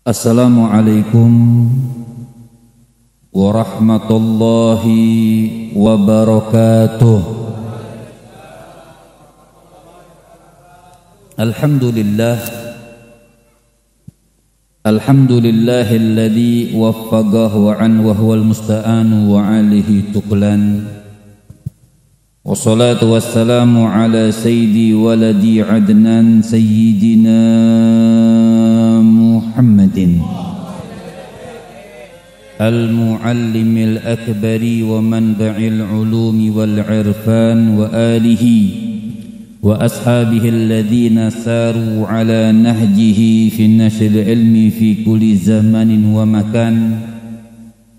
Assalamualaikum warahmatullahi wabarakatuh. Alhamdulillahilladzi waffaqahu an wa huwal musta'anu wa alihi tuqlan. Wassalatu wassalamu ala sayyidi waladi adnan sayyidina Muhammadin al-muallimil akbari wa manba'il ulumi wal irfan wa alihi wa ashabihi alladhina saru ala nahjihi fi nashril ilmi fi kulli zamanin wa makan.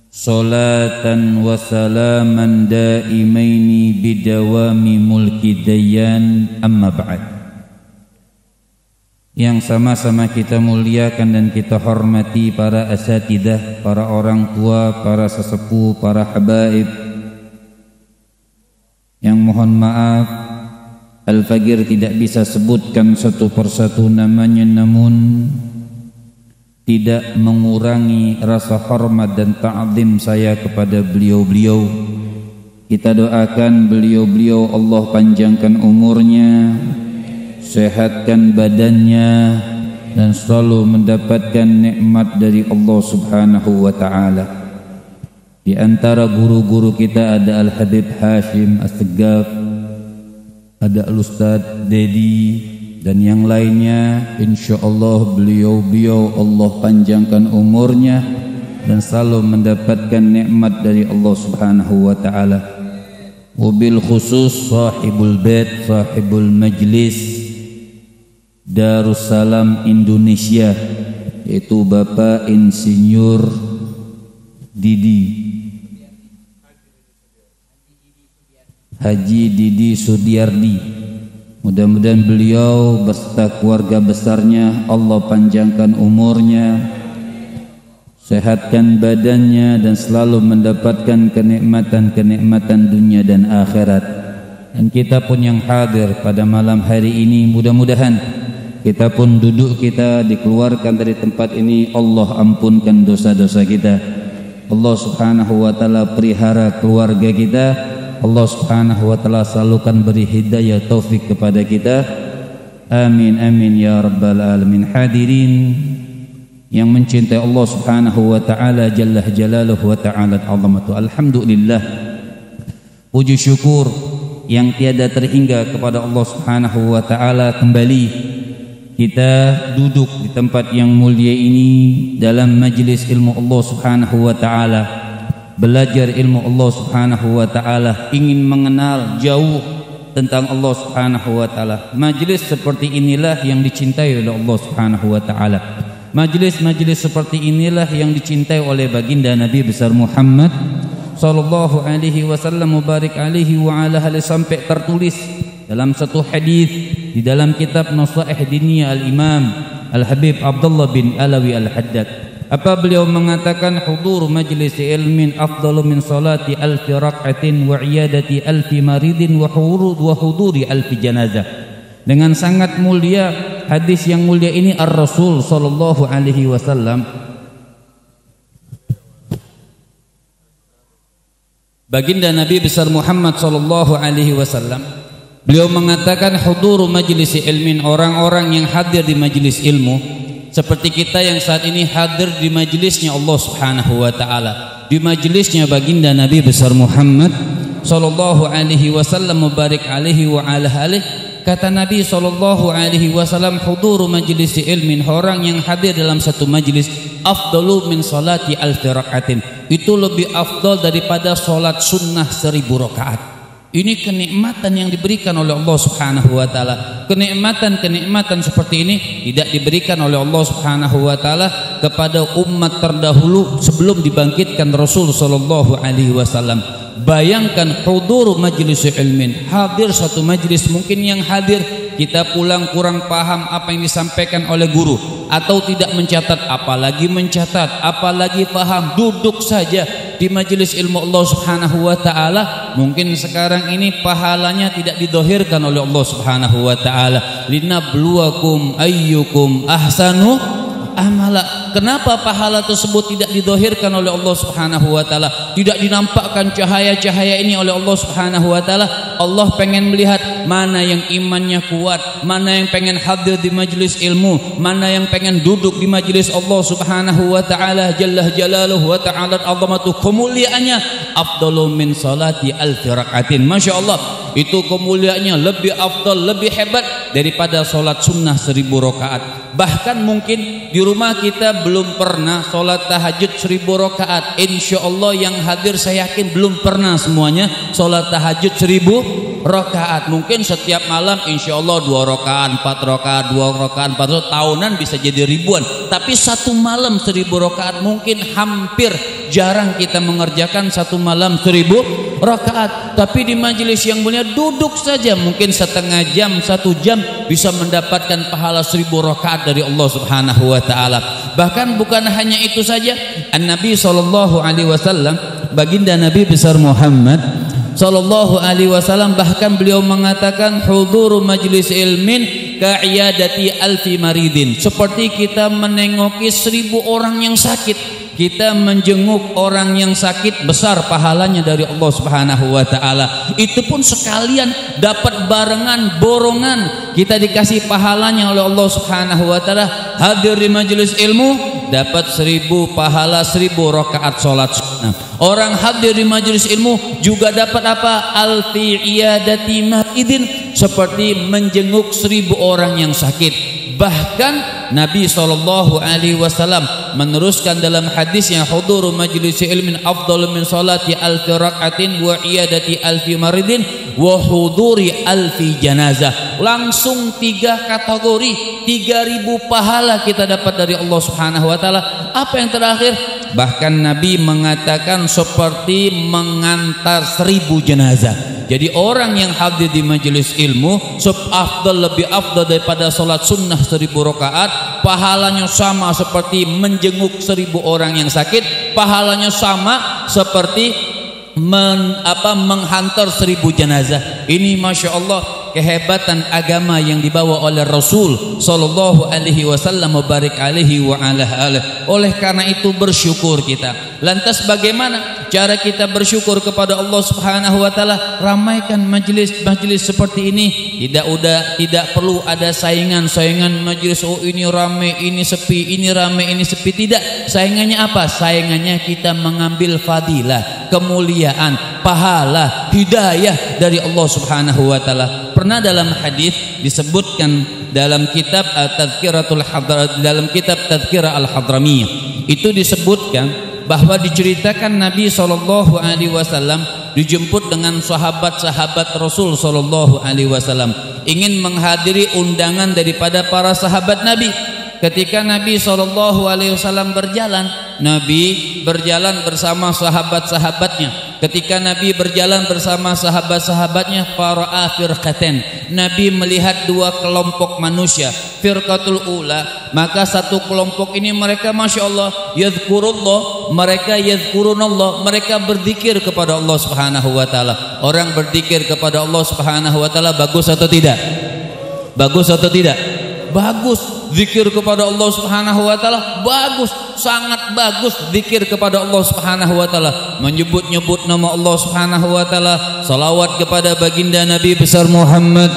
Salatan wa salaman daimaini bidawami mulki dayyan, amma ba'd. Yang sama-sama kita muliakan dan kita hormati para asatidah, para orang tua, para sesepuh, para habaib. Yang mohon maaf Al-Fagir tidak bisa sebutkan satu persatu namanya, namun tidak mengurangi rasa hormat dan ta'zim saya kepada beliau-beliau. Kita doakan beliau-beliau Allah panjangkan umurnya, sehatkan badannya, dan selalu mendapatkan nikmat dari Allah Subhanahu wa ta'ala. Di antara guru-guru kita ada Al-Habib Hashim As-Segaf, ada Al-Ustadz Dedi, dan yang lainnya. Insyaallah beliau-beliau Allah panjangkan umurnya dan selalu mendapatkan nikmat dari Allah Subhanahu wa ta'ala. Wabil khusus sahibul bait, sahibul majlis Darussalam Indonesia, yaitu Bapak Insinyur Haji Didi Sudiardi. Mudah-mudahan beliau beserta keluarga besarnya Allah panjangkan umurnya, sehatkan badannya, dan selalu mendapatkan kenikmatan-kenikmatan dunia dan akhirat. Dan kita pun yang hadir pada malam hari ini, mudah-mudahan kita pun duduk kita dikeluarkan dari tempat ini, Allah ampunkan dosa-dosa kita. Allah Subhanahu wa ta'ala pelihara keluarga kita. Allah Subhanahu wa ta'ala selalukan beri hidayah taufik kepada kita. Amin amin ya rabbal alamin. Hadirin yang mencintai Allah Subhanahu wa ta'ala jalla jalaluhu wa ta'ala azamatu, alhamdulillah, puji syukur yang tiada terhingga kepada Allah Subhanahu wa ta'ala. Kembali kita duduk di tempat yang mulia ini dalam majlis ilmu Allah Subhanahu wa ta'ala, belajar ilmu Allah Subhanahu wa ta'ala, ingin mengenal jauh tentang Allah Subhanahu wa ta'ala. Majlis seperti inilah yang dicintai oleh Allah Subhanahu wa ta'ala. Majlis-majlis seperti inilah yang dicintai oleh baginda Nabi besar Muhammad sallallahu alaihi wasallam mubarak alaihi wa ala alihi, sampai tertulis dalam satu hadis di dalam kitab Nasaih Diniyah Al-Imam Al-Habib Abdullah bin Alawi Al-Haddad. Apa beliau mengatakan, hudur majlis ilmin afdalu min salati alfi rak'atin wa iyadati alfi maridin wa huduri alfi janazah. Dengan sangat mulia hadis yang mulia ini, Ar-Rasul sallallahu alaihi wasallam, baginda Nabi besar Muhammad sallallahu alaihi wasallam, beliau mengatakan hudur majlis ilmin, orang-orang yang hadir di majlis ilmu seperti kita yang saat ini hadir di majelisnya Allah Subhanahu wa ta'ala, di majelisnya baginda Nabi besar Muhammad sallallahu alaihi wasallam mubarak alaihi wa ala alihi. Kata Nabi sallallahu alaihi wasallam, huduru majlis ilmin, orang yang hadir dalam satu majlis, afdalu min salati alfi rakaatin, itu lebih afdal daripada salat sunnah 1000 rakaat. Ini kenikmatan yang diberikan oleh Allah Subhanahu wa ta'ala. Kenikmatan-kenikmatan seperti ini tidak diberikan oleh Allah Subhanahu wa ta'ala kepada umat terdahulu sebelum dibangkitkan Rasul sallallahu alaihi wasallam. Bayangkan hudur majlis ilmin, hadir satu majlis, mungkin yang hadir kita pulang kurang paham apa yang disampaikan oleh guru, atau tidak mencatat, apalagi mencatat, apalagi paham. Duduk saja di majelis ilmu Allah Subhanahu wa ta'ala, mungkin sekarang ini pahalanya tidak didohirkan oleh Allah Subhanahu wa ta'ala. Linabluwakum ayyukum ahsanu amala. Kenapa pahala tersebut tidak didhahirkan oleh Allah Subhanahu wa taala, tidak dinampakkan cahaya-cahaya ini oleh Allah Subhanahu wa taala? Allah pengen melihat mana yang imannya kuat, mana yang pengen hadir di majelis ilmu, mana yang pengen duduk di majelis Allah Subhanahu wa taala jalla jalaluhu wa ta'ala azamatu, kemuliaannya afdalu min salati alfi rakaatin. Masya Allah, itu kemuliaannya lebih afdal, lebih hebat daripada solat sunnah 1000 rakaat. Bahkan mungkin di rumah kita belum pernah solat tahajud 1000 rakaat. Insya Allah yang hadir saya yakin belum pernah semuanya solat tahajud 1000 rakaat. Mungkin setiap malam insya Allah 2 rakaat, 4 rakaat, 2 rakaat, 4 rakaat, tahunan bisa jadi ribuan. Tapi satu malam 1000 rakaat mungkin hampir jarang kita mengerjakan satu malam 1000 rakaat. Tapi di majelis yang mulia duduk saja mungkin setengah jam, 1 jam bisa mendapatkan pahala 1000 rakaat dari Allah Subhanahu wa taala. Bahkan bukan hanya itu saja, An-Nabi sallallahu alaihi wasallam, baginda Nabi besar Muhammad sallallahu alaihi wasallam, bahkan beliau mengatakan huduru majlis ilmin ka'iyadati alfi maridin, seperti kita menengoki 1000 orang yang sakit. Kita menjenguk orang yang sakit, besar pahalanya dari Allah Subhanahu wa taala. Itu pun sekalian dapat barengan borongan, kita dikasih pahalanya oleh Allah Subhanahu wa taala. Hadir di majelis ilmu dapat 1000 pahala 1000 rakaat salat sunnah. Orang hadir di majelis ilmu juga dapat apa? Alfi iyadati maridin, seperti menjenguk 1000 orang yang sakit. Bahkan Nabi sallallahu alaihi wasallam meneruskan dalam hadisnya, huduru majlis ilmin afdalu min salati alfi rakaatin wa iyadati alfi maridin wa huduri alfi janazah. Langsung 3 kategori, 3000 pahala kita dapat dari Allah Subhanahu wa taala. Apa yang terakhir? Bahkan Nabi mengatakan seperti mengantar 1000 jenazah. Jadi orang yang hadir di majelis ilmu lebih afdal daripada salat sunnah 1000 rakaat. Pahalanya sama seperti menjenguk 1000 orang yang sakit. Pahalanya sama seperti menghantar 1000 jenazah. Ini masya Allah kehebatan agama yang dibawa oleh Rasul sallallahu alaihi wasallam barik alaihi wa ala alihi. Oleh karena itu bersyukur kita. Lantas bagaimana cara kita bersyukur kepada Allah Subhanahu wa taala? Ramaikan majelis-majelis seperti ini. Tidak perlu ada saingan majelis. Oh ini ramai, ini sepi, ini ramai, ini sepi. Tidak. Saingannya apa? Saingannya kita mengambil fadilah, kemuliaan, pahala, hidayah dari Allah Subhanahu wa taala. Pernah dalam hadis disebutkan dalam kitab Tadhkiratul Hadramiyah, dalam kitab Tadhkirah Al-Hadramiyah, itu disebutkan bahwa diceritakan Nabi sallallahu alaihi wasallam dijemput dengan sahabat-sahabat Rasul sallallahu alaihi wasallam, ingin menghadiri undangan daripada para sahabat Nabi. Ketika Nabi sallallahu alaihi wasallam berjalan, Nabi berjalan bersama sahabat-sahabatnya. Ketika Nabi berjalan bersama sahabat-sahabatnya, fara'a firqatain, Nabi melihat 2 kelompok manusia. Firqatul ula, maka satu kelompok ini mereka masya Allah yadhkurullah, mereka yadhkurunallah, mereka berzikir kepada Allah Subhanahu wa taala. Orang berzikir kepada Allah Subhanahu wa taala bagus atau tidak? Bagus atau tidak? Bagus. Zikir kepada Allah Subhanahu wa taala bagus, sangat bagus. Zikir kepada Allah Subhanahu wa taala, menyebut-nyebut nama Allah Subhanahu wa taala, salawat kepada baginda Nabi besar Muhammad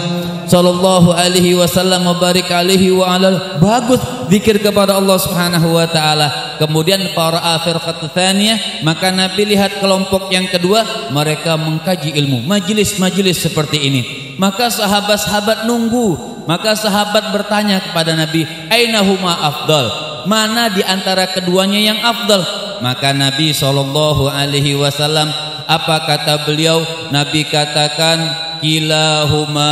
sallallahu alaihi wasallam barik alaihi wa alal. Bagus zikir kepada Allah Subhanahu wa taala. Kemudian para firqatu tsaniyah, maka Nabi lihat kelompok yang kedua, mereka mengkaji ilmu, majelis-majelis seperti ini. Maka sahabat-sahabat nunggu. Maka sahabat bertanya kepada Nabi, ainahuma afdal, mana di antara keduanya yang afdal? Maka Nabi sallallahu alaihi wasallam, apa kata beliau? Nabi katakan kilahuma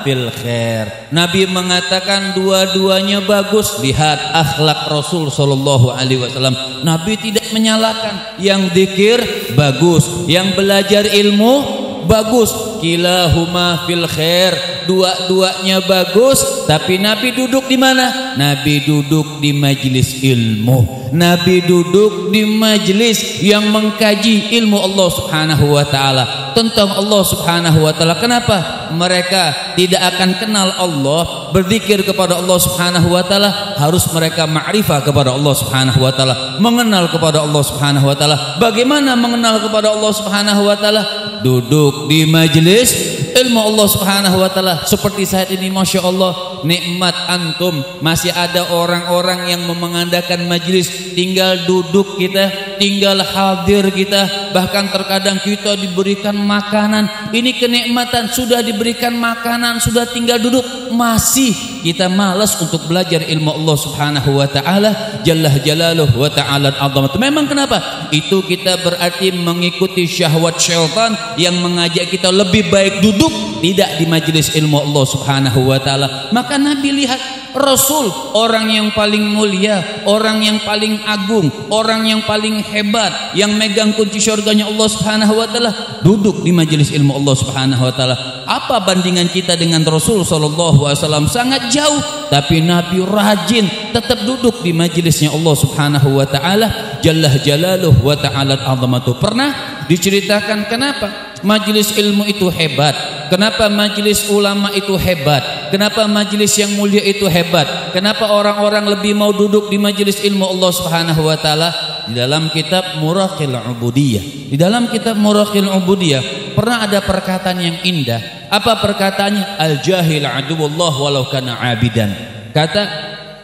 fil khair. Nabi mengatakan dua-duanya bagus. Lihat akhlak Rasul sallallahu alaihi wasallam. Nabi tidak menyalahkan. Yang zikir bagus, yang belajar ilmu bagus. Kilahuma fil khair, dua-duanya bagus, tapi Nabi duduk di mana? Nabi duduk di majelis ilmu. Nabi duduk di majelis yang mengkaji ilmu Allah Subhanahu wa taala, tentang Allah Subhanahu wa taala. Kenapa? Mereka tidak akan kenal Allah, berzikir kepada Allah Subhanahu wa taala, harus mereka ma'rifah kepada Allah Subhanahu wa taala, mengenal kepada Allah Subhanahu wa taala. Bagaimana mengenal kepada Allah Subhanahu wa taala? Duduk di majelis ilmu Allah Subhanahu wa taala. Seperti saat ini, Masya Allah, nikmat antum, masih ada orang-orang yang mengadakan majelis, tinggal duduk kita, tinggal hadir kita, bahkan terkadang kita diberikan makanan. Ini kenikmatan, sudah diberikan makanan, sudah tinggal duduk, masih kita malas untuk belajar ilmu Allah Subhanahu wa taala jalla jalaluhu wa ta'ala azamatu. Memang kenapa? Itu kita berarti mengikuti syahwat syaitan yang mengajak kita lebih baik duduk tidak di majelis ilmu Allah Subhanahu wa taala. Maka Nabi lihat Rasul, orang yang paling mulia, orang yang paling agung, orang yang paling hebat, yang megang kunci syurganya Allah Subhanahu wa taala, duduk di majelis ilmu Allah Subhanahu wa taala. Apa bandingan kita dengan Rasul sallallahu alaihi wasallam? Sangat jauh, tapi Nabi rajin tetap duduk di majelisnya Allah Subhanahu wa taala jalla jalaluhu wa ta'ala azamatu. Pernah diceritakan kenapa majelis ilmu itu hebat, kenapa majelis ulama itu hebat, kenapa majelis yang mulia itu hebat, kenapa orang-orang lebih mau duduk di majelis ilmu Allah Subhanahu wa taala. Di dalam kitab Muraqil Ubudiyah, di dalam kitab Muraqil Ubudiyah pernah ada perkataan yang indah. Apa perkataannya? Al-jahil aduwullah walau kana abidan. Kata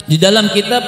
di dalam kitab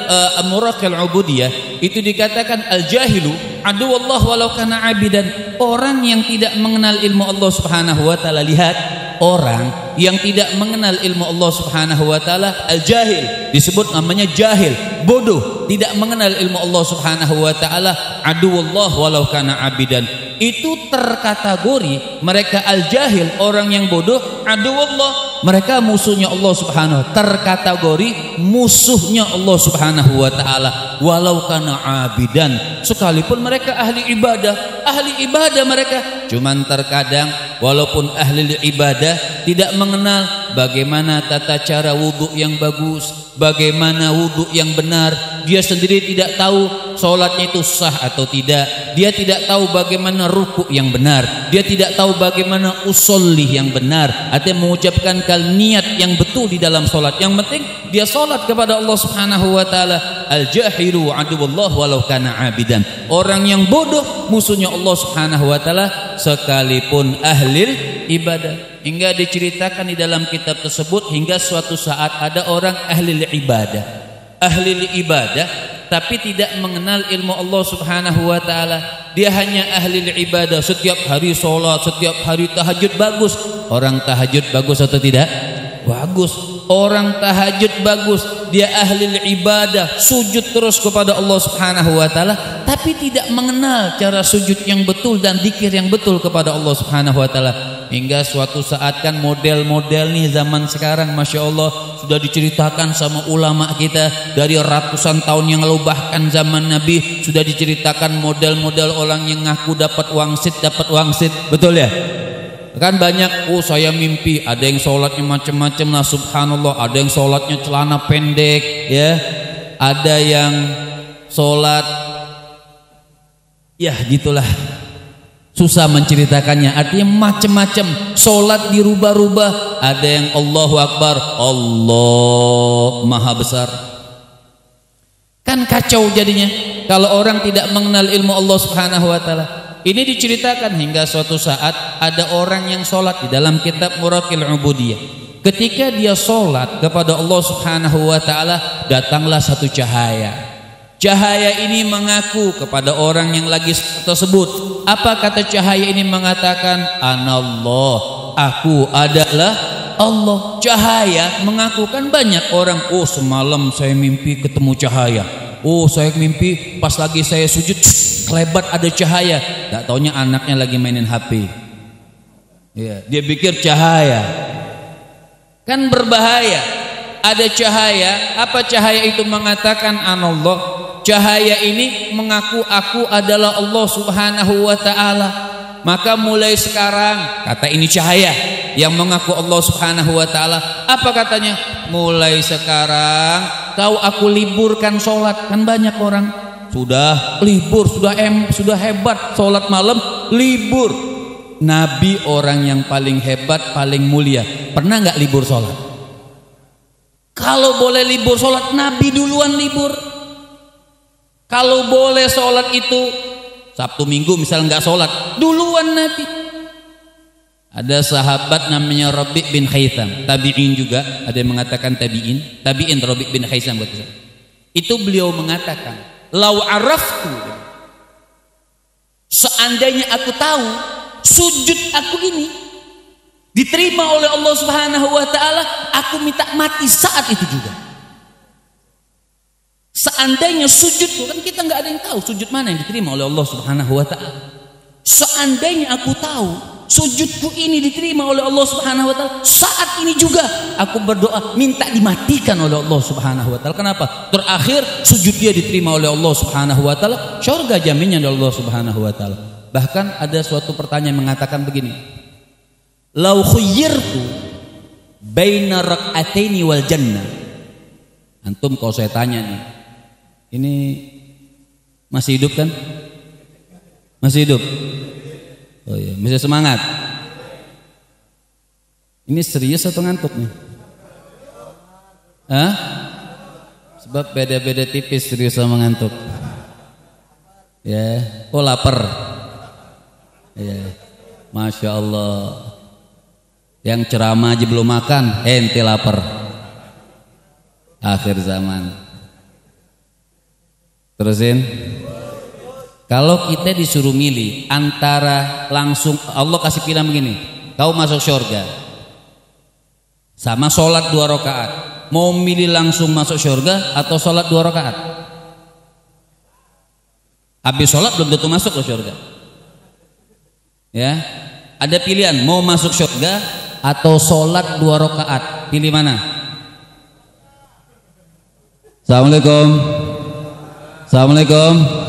Muraqil Ubudiyah itu dikatakan al-jahilu aduwullah walau kana abidan. Orang yang tidak mengenal ilmu Allah Subhanahu wa taala, lihat, orang yang tidak mengenal ilmu Allah Subhanahu wa taala, al-jahil, disebut namanya jahil, bodoh, tidak mengenal ilmu Allah Subhanahu wa taala, aduwullah walau kana abidan. Itu terkategori mereka al-jahil, orang yang bodoh, aduwullah, mereka musuhnya Allah Subhanahu wa taala, terkategori musuhnya Allah Subhanahu wa taala, walau kana abidan, sekalipun mereka ahli ibadah mereka. Cuman terkadang walaupun ahli ibadah tidak mengenal bagaimana tata cara wudhu yang bagus, bagaimana wudhu yang benar. Dia sendiri tidak tahu sholatnya itu sah atau tidak. Dia tidak tahu bagaimana ruku yang benar. Dia tidak tahu bagaimana usolli yang benar, artinya mengucapkan niat yang betul di dalam sholat. Yang penting dia sholat kepada Allah Subhanahu wa taala. Al-jahilu aduwullah walau kana abidan. Orang yang bodoh musuhnya Allah Subhanahu wa taala sekalipun ahli ibadah. Hingga diceritakan di dalam kitab tersebut, hingga suatu saat ada orang ahli ibadah tapi tidak mengenal ilmu Allah Subhanahu wa taala. Dia hanya ahli ibadah, setiap hari sholat, setiap hari tahajud. Bagus. Orang tahajud bagus atau tidak? Bagus. Orang tahajud bagus, dia ahli ibadah, sujud terus kepada Allah Subhanahu wa taala, tapi tidak mengenal cara sujud yang betul dan zikir yang betul kepada Allah Subhanahu wa taala. Hingga suatu saat kan model-model nih zaman sekarang, Masya Allah, sudah diceritakan sama ulama kita dari ratusan tahun yang lalu, bahkan zaman Nabi sudah diceritakan model-model orang yang ngaku dapat wangsit, betul ya? Kan banyak, oh saya mimpi ada yang sholatnya macam-macam lah, subhanallah, ada yang sholatnya celana pendek, ya, ada yang sholat, ya gitulah, susah menceritakannya, artinya macam-macam, sholat dirubah-rubah, ada yang Allahu Akbar, Allah Maha Besar. Kan kacau jadinya kalau orang tidak mengenal ilmu Allah Subhanahu wa taala. Ini diceritakan hingga suatu saat ada orang yang sholat di dalam kitab Muraqil Ubudiyah. Ketika dia sholat kepada Allah Subhanahu wa taala, datanglah satu cahaya. Cahaya ini mengaku kepada orang yang lagi tersebut. Apa kata cahaya ini? Mengatakan, Anallah, aku adalah Allah. Cahaya mengaku. Kan banyak orang, oh semalam saya mimpi ketemu cahaya, oh saya mimpi pas lagi saya sujud kelebat ada cahaya. Tak taunya anaknya lagi mainin HP, ya, dia pikir cahaya. Kan berbahaya. Ada cahaya, apa cahaya itu? Mengatakan Anallah. Cahaya ini mengaku aku adalah Allah Subhanahu wa taala. Maka mulai sekarang, kata ini cahaya, yang mengaku Allah Subhanahu wa taala. Apa katanya? Mulai sekarang kau aku liburkan sholat. Kan banyak orang sudah libur, sudah hebat sholat malam, libur. Nabi orang yang paling hebat, paling mulia, pernah nggak libur sholat? Kalau boleh libur sholat, Nabi duluan libur. Kalau boleh sholat itu Sabtu Minggu misalnya nggak sholat, duluan Nabi. Ada sahabat namanya Rabi' bin Haytham, tabi'in juga, ada yang mengatakan tabi'in Rabi' bin Haytham. Itu beliau mengatakan, lau araftu, seandainya aku tahu sujud aku ini diterima oleh Allah Subhanahu wa taala, aku minta mati saat itu juga. Seandainya sujudku, kan kita nggak ada yang tahu sujud mana yang diterima oleh Allah Subhanahu wa taala. Seandainya aku tahu sujudku ini diterima oleh Allah Subhanahu wa taala, saat ini juga aku berdoa minta dimatikan oleh Allah Subhanahu wa taala. Kenapa? Terakhir sujud dia diterima oleh Allah Subhanahu wa taala, surga jaminnya oleh Allah Subhanahu wa taala. Bahkan ada suatu pertanyaan mengatakan begini, lau khuyyirtu baina rak'ataini wal jannah. Antum kalau saya tanya nih, ini masih hidup kan? Masih hidup? Oh iya, masih semangat. Ini serius atau ngantuk nih? Hah? Sebab beda-beda tipis serius sama ngantuk. Ya, oh lapar. Ya, Masya Allah. Yang ceramah aja belum makan, ente lapar. Akhir zaman. Terusin. Kalau kita disuruh milih antara langsung Allah kasih pilihan begini, kau masuk surga sama sholat 2 rakaat, mau milih langsung masuk surga atau sholat 2 rakaat? Habis sholat belum tentu masuk ke surga. Ya, ada pilihan mau masuk surga atau sholat 2 rakaat, pilih mana? Assalamualaikum. Assalamualaikum.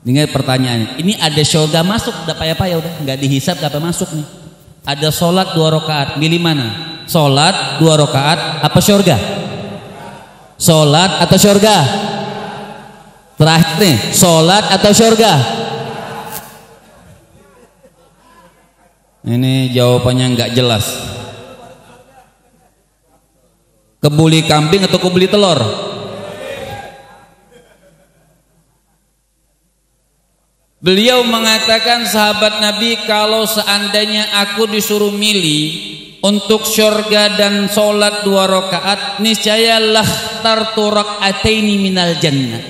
Ingat pertanyaannya, ini ada surga masuk, udah payah-payah, udah nggak dihisap, nggak apa masuk nih. Ada sholat 2 rakaat, milih mana? Sholat 2 rakaat apa surga? Sholat atau surga? Terakhir nih, sholat atau surga? Ini jawabannya nggak jelas. Kebuli kambing atau kebuli telur? Beliau mengatakan, sahabat Nabi, kalau seandainya aku disuruh milih untuk surga dan sholat 2 rakaat, niscaya lakhtartu rak'ataini minal jannah.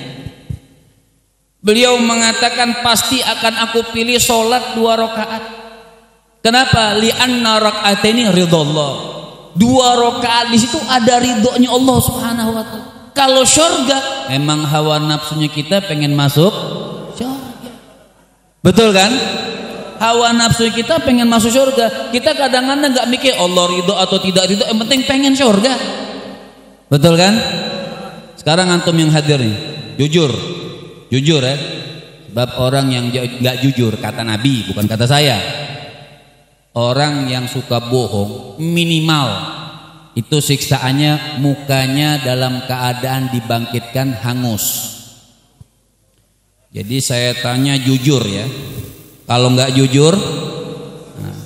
Beliau mengatakan pasti akan aku pilih sholat 2 rakaat. Kenapa? Li'anna rak'ataini ridallah. 2 rakaat di situ ada ridhonya Allah Subhanahu wa taala. Kalau surga, emang hawa nafsunya kita pengen masuk surga. Betul kan? Hawa nafsu kita pengen masuk surga. Kita kadang-kadang nggak mikir Allah ridho atau tidak ridho, yang penting pengen surga. Betul kan? Sekarang antum yang hadir nih, jujur ya. Sebab orang yang nggak jujur, kata Nabi, bukan kata saya. Orang yang suka bohong, minimal itu siksaannya mukanya dalam keadaan dibangkitkan hangus. Jadi saya tanya jujur ya. Kalau nggak jujur, nah,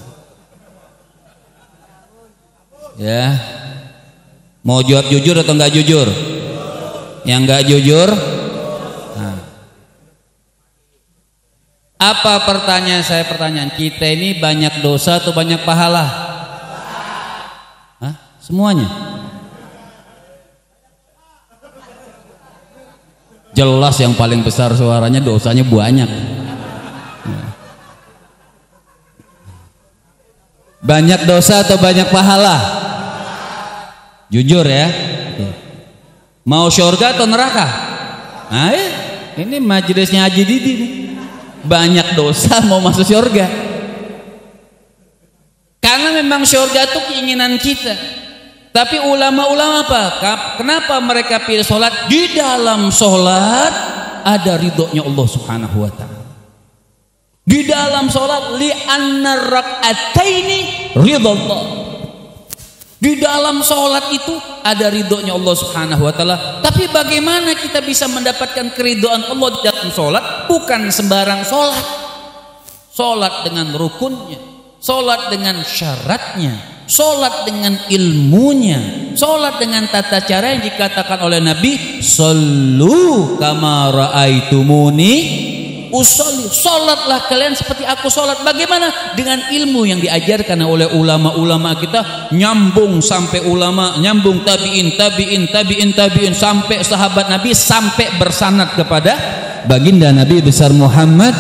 ya, mau jawab jujur atau nggak jujur? Yang nggak jujur, nah. Apa pertanyaan saya? Pertanyaan kita ini banyak dosa atau banyak pahala? Hah? Semuanya. Jelas yang paling besar suaranya dosanya banyak. Banyak dosa atau banyak pahala? Jujur ya. Mau surga atau neraka? Nah, ini majelisnya Haji Didi nih. Banyak dosa mau masuk surga. Karena memang surga itu keinginan kita. Tapi ulama-ulama apa? Kenapa mereka pilih sholat? Di dalam sholat ada ridhonya Allah Subhanahu wa ta'ala. Di dalam sholat li'anna rak'ataini ridha Allah. Di dalam sholat itu ada ridhonya Allah Subhanahu wa ta'ala. Tapi bagaimana kita bisa mendapatkan keridhaan Allah di dalam sholat? Bukan sembarang sholat. Sholat dengan rukunnya, sholat dengan syaratnya, sholat dengan ilmunya, sholat dengan tata cara yang dikatakan oleh Nabi, sallu kama ra'aitumuni usolli, sholatlah kalian seperti aku sholat. Bagaimana? Dengan ilmu yang diajarkan oleh ulama-ulama kita, nyambung sampai ulama, nyambung tabiin sampai sahabat Nabi, sampai bersanad kepada baginda Nabi besar Muhammad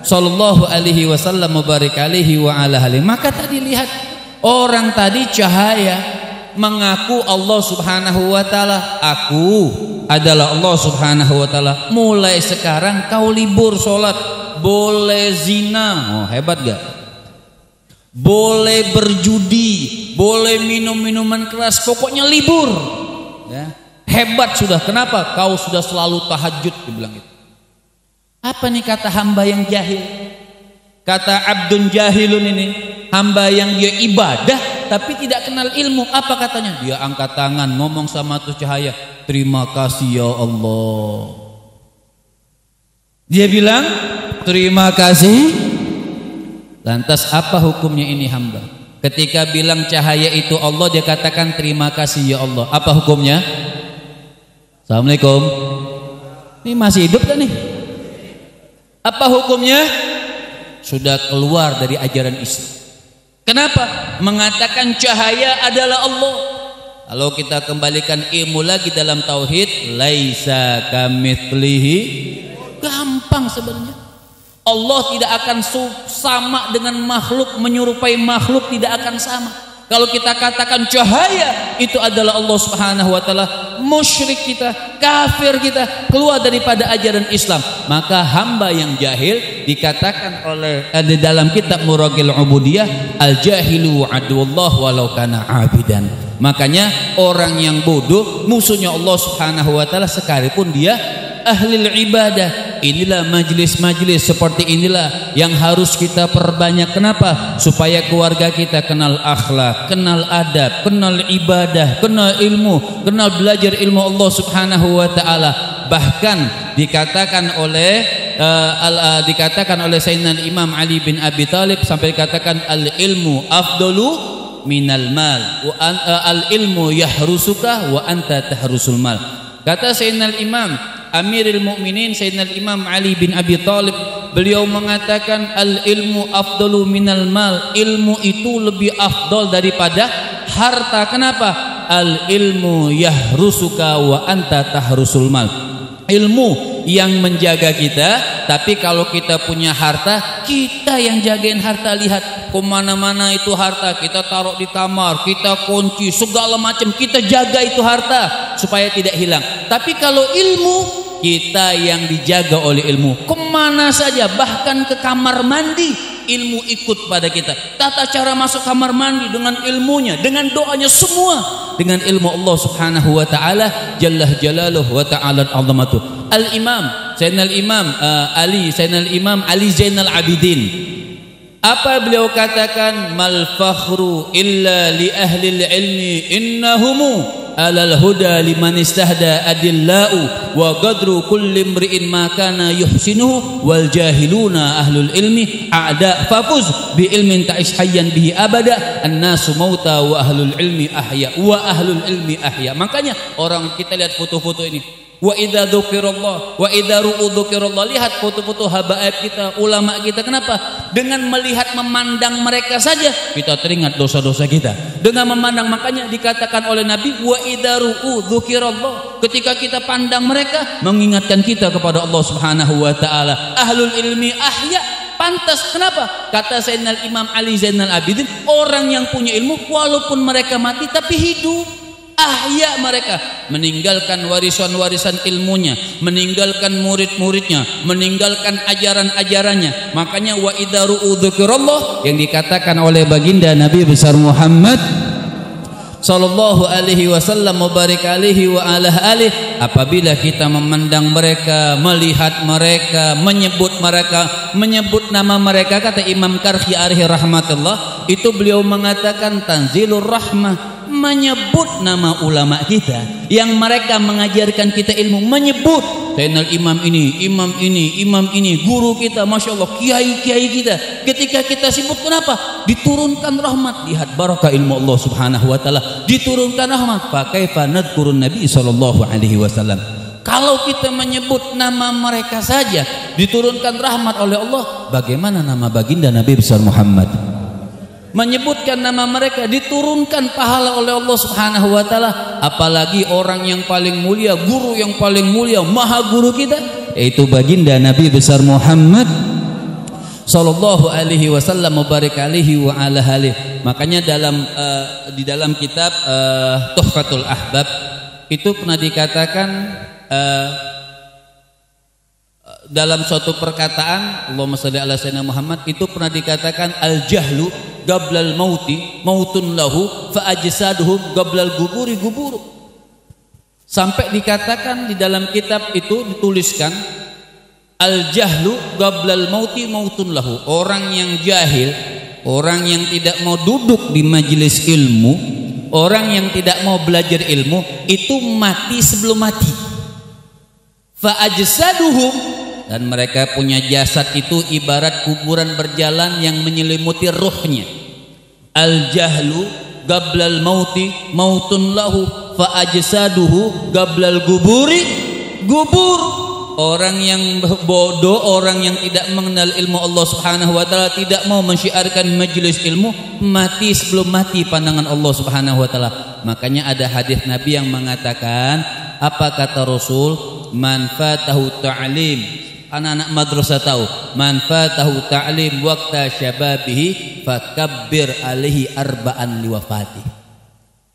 sallallahu alaihi wasallam mubarak alaihi wa ala alihi. Maka tadi lihat orang tadi cahaya mengaku Allah Subhanahu wa ta'ala, aku adalah Allah Subhanahu wa ta'ala. Mulai sekarang kau libur sholat, boleh zina, oh hebat gak? Boleh berjudi, boleh minum minuman keras, pokoknya libur ya. Hebat sudah. Kenapa? Kau sudah selalu tahajud, dibilang itu. Apa nih kata hamba yang jahil? Kata abdun jahilun ini, hamba yang dia ibadah tapi tidak kenal ilmu. Apa katanya? Dia angkat tangan ngomong sama tuh cahaya, terima kasih ya Allah. Dia bilang terima kasih. Lantas apa hukumnya ini hamba? Ketika bilang cahaya itu Allah, dia katakan terima kasih ya Allah. Apa hukumnya? Assalamualaikum. Ini masih hidup kan nih? Apa hukumnya? Sudah keluar dari ajaran Islam. Kenapa? Mengatakan cahaya adalah Allah. Kalau kita kembalikan ilmu lagi dalam tauhid, laisa kamitslihi, gampang sebenarnya. Allah tidak akan sama dengan makhluk, menyerupai makhluk tidak akan sama. Kalau kita katakan cahaya itu adalah Allah Subhanahu wa ta'ala, musyrik kita, kafir kita, keluar daripada ajaran Islam. Maka hamba yang jahil dikatakan oleh di dalam kitab Muragil Ubudiyah, al-jahilu aduwallah walau kana abidan. Makanya orang yang bodoh musuhnya Allah Subhanahu wa ta'ala sekalipun dia ahli ibadah. Inilah majlis-majlis seperti inilah yang harus kita perbanyak. Kenapa? Supaya keluarga kita kenal akhlak, kenal adab, kenal ibadah, kenal ilmu, kenal belajar ilmu Allah Subhanahu wa ta'ala. Bahkan dikatakan oleh Sayyidina Imam Ali bin Abi Thalib sampai dikatakan al-ilmu afdalu minal mal wa al-ilmu yahrusuka wa anta tahrusul mal. Kata Sayyidina Imam Amirul Mukminin Sayyidina Imam Ali bin Abi Thalib, beliau mengatakan al-ilmu afdalu minal mal, ilmu itu lebih afdal daripada harta. Kenapa? Al-ilmu yahrusuka wa anta tahrusul mal. Ilmu yang menjaga kita, tapi kalau kita punya harta, kita yang jagain harta. Lihat kemana-mana itu harta, kita taruh di kamar, kita kunci segala macam, kita jaga itu harta supaya tidak hilang. Tapi kalau ilmu, kita yang dijaga oleh ilmu. Kemana saja, bahkan ke kamar mandi, ilmu ikut pada kita. Tata cara masuk kamar mandi dengan ilmunya, dengan doanya, semua dengan ilmu Allah Subhanahu wa ta'ala jalla jalaluhu wa ta'ala azamatuh. Al-Imam Sayyidina Imam Ali Zainal Abidin, apa beliau katakan? Mal fakhru illa li ahli ilmi innahumu alal huda liman istahda adillau wa qadru kulli imri'in ma kana yuhsinuhu wal jahiluna ahlul ilmi a'da fafuz bi ilmin ta'ish hayyan bihi abada annasu mauta wa ahlul ilmi ahya wa ahlul ilmi ahya. Makanya orang kita lihat foto-foto ini, wa idza dzukirallah wa idza ru'u dzukirallah, lihat foto-foto habaib kita, ulama kita. Kenapa? Dengan melihat, memandang mereka saja kita teringat dosa-dosa kita. Dengan memandang, makanya dikatakan oleh Nabi wa idza ru'u dzukirallah, ketika kita pandang mereka mengingatkan kita kepada Allah Subhanahu wa ta'ala. Ahlul ilmi ahya, pantas. Kenapa? Kata Sayyidina Imam Ali Zainal Abidin, orang yang punya ilmu walaupun mereka mati tapi hidup. Ahya, mereka meninggalkan warisan-warisan ilmunya, meninggalkan murid-muridnya, meninggalkan ajaran-ajarannya. Makanya wa idza ru'u dzikrullah yang dikatakan oleh baginda Nabi besar Muhammad sallallahu alaihi wasallam mubarik alaihi wa ala alihi. Apabila kita memandang mereka, melihat mereka, menyebut nama mereka, kata Imam Karhi alaihi rahmatullah, itu beliau mengatakan tanzilur rahmah, menyebut nama ulama kita yang mereka mengajarkan kita ilmu, menyebut Zainal Imam ini, guru kita, masya Allah, kiai kita. Ketika kita sibuk, kenapa? Diturunkan rahmat, lihat barakah ilmu Allah subhanahu wa ta'ala, diturunkan rahmat. Fakaifa nadhkurun Nabi sallallahu alaihi wasallam. Kalau kita menyebut nama mereka saja diturunkan rahmat oleh Allah, bagaimana nama baginda Nabi besar Muhammad? Menyebutkan nama mereka diturunkan pahala oleh Allah subhanahu wa ta'ala. Apalagi orang yang paling mulia, guru yang paling mulia, maha guru kita, yaitu baginda Nabi besar Muhammad sallallahu alaihi wasallam mubarik alaihi wa ala alihi. Makanya di dalam kitab Tuhfatul Ahbab itu pernah dikatakan, dalam suatu perkataan, Allahumma shalli ala sayyidina Muhammad, itu pernah dikatakan al-jahlu gablal mauti mautun lahu fa ajsaduhum gablal guburi guburu. Sampai dikatakan di dalam kitab itu dituliskan al-jahlu gablal mauti mautun lahu. Orang yang jahil, orang yang tidak mau duduk di majelis ilmu, orang yang tidak mau belajar ilmu, itu mati sebelum mati. Fa ajsaduhum, dan mereka punya jasad itu ibarat kuburan berjalan yang menyelimuti ruhnya. Al-jahlu gablal mauti mautun lahu fa ajsaduhu gablal guburi gubur. Orang yang bodoh, orang yang tidak mengenal ilmu Allah subhanahu wa ta'ala, tidak mau mensyiarkan majelis ilmu, mati sebelum mati pandangan Allah subhanahu wa ta'ala. Makanya ada hadis Nabi yang mengatakan, apa kata Rasul? Man fatahu ta'lim, anak-anak madrasah tahu, man fatahu ta'lim waqta syababihi fakabbir alaihi arba'an liwafati.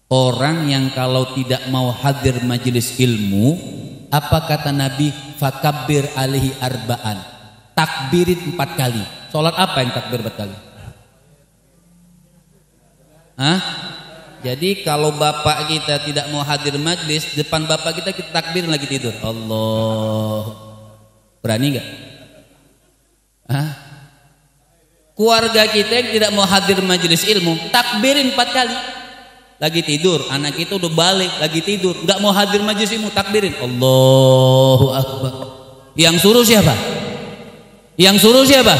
Orang yang kalau tidak mau hadir majelis ilmu, apa kata Nabi? Fakabbir alaihi arba'an, takbirin 4 kali. Salat apa yang takbir 4 kali? Hah? Jadi kalau bapak kita tidak mau hadir majlis, depan bapak kita takbir lagi tidur. Allah, berani nggak? Keluarga kita yang tidak mau hadir majelis ilmu, takbirin 4 kali. Lagi tidur, anak kita udah balik, lagi tidur, nggak mau hadir majelis ilmu, takbirin Allahu Akbar. Yang suruh siapa? Yang suruh siapa?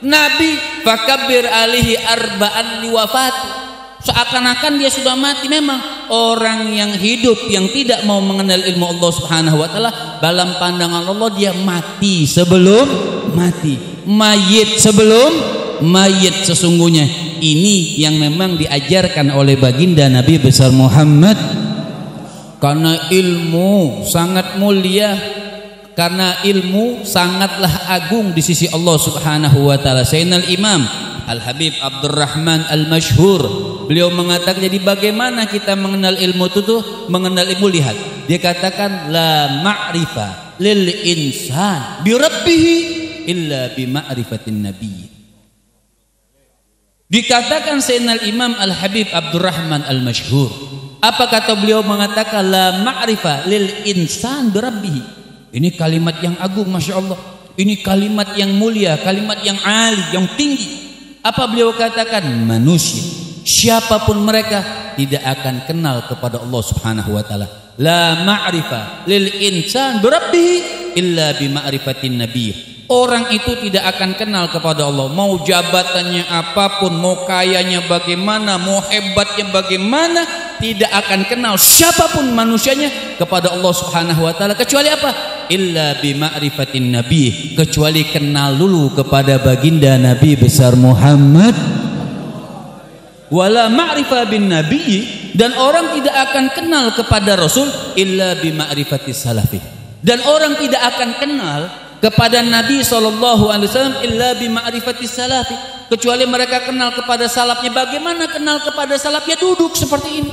Nabi. Fakabbir alihi arba'an liwafati. Seakan-akan dia sudah mati. Memang orang yang hidup yang tidak mau mengenal ilmu Allah subhanahu wa ta'ala, dalam pandangan Allah dia mati sebelum mati, mayit sebelum mayit. Sesungguhnya ini yang memang diajarkan oleh baginda Nabi besar Muhammad. Karena ilmu sangat mulia, karena ilmu sangatlah agung di sisi Allah subhanahu wa ta'ala. Sayyidina Imam Al-Habib Abdurrahman Al-Masyhur, beliau mengatakan, jadi bagaimana kita mengenal ilmu itu tuh? Mengenal ilmu, lihat, dia katakan la ma'rifa lil insan bi rabbih illa bi ma'rifatin nabi. Dikatakan Sayyidina Imam Al-Habib Abdurrahman Al-Masyhur, apa kata beliau? Mengatakan la ma'rifa lil insan bi rabbih. Ini kalimat yang agung, masya Allah. Ini kalimat yang mulia, kalimat yang ali, yang tinggi. Apa beliau katakan? Manusia, siapapun mereka, tidak akan kenal kepada Allah subhanahu wa ta'ala. La ma'rifa lil insan bi rabbih illa bi ma'rifatin nabi. Orang itu tidak akan kenal kepada Allah, mau jabatannya apapun, mau kayanya bagaimana, mau hebatnya bagaimana, tidak akan kenal siapapun manusianya kepada Allah subhanahu wa ta'ala, kecuali apa? Illa bi ma'rifatin nabi, kecuali kenal dulu kepada baginda Nabi besar Muhammad. Wala ma'rifa bin nabi, dan orang tidak akan kenal kepada Rasul illa bi ma'rifatis salafi, dan orang tidak akan kenal kepada Nabi SAW illa bi ma'rifatis salafi, kecuali mereka kenal kepada salafnya. Bagaimana kenal kepada salafnya? Duduk seperti ini.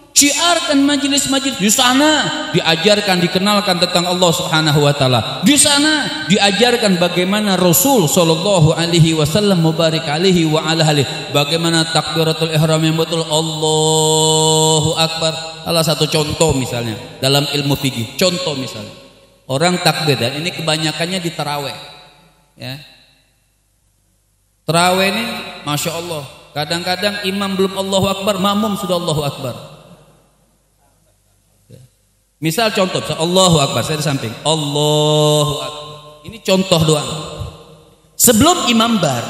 Syiarkan majelis-majelis. Di sana diajarkan, dikenalkan tentang Allah Subhanahu wa taala. Di sana diajarkan bagaimana Rasul sallallahu alaihi wasallam mubarik alaihi wa ala alihi, bagaimana takbiratul ihram yang betul, Allahu akbar. Salah satu contoh misalnya dalam ilmu fikih. Contoh misalnya orang takbir, dan ini kebanyakannya di tarawih. Ya. Tarawih ini Masya Allah, kadang-kadang imam belum Allahu akbar, makmum sudah Allahu akbar. Misal contoh, Allahu akbar, saya di samping, Allahu akbar. Ini contoh doang. Sebelum imam bar,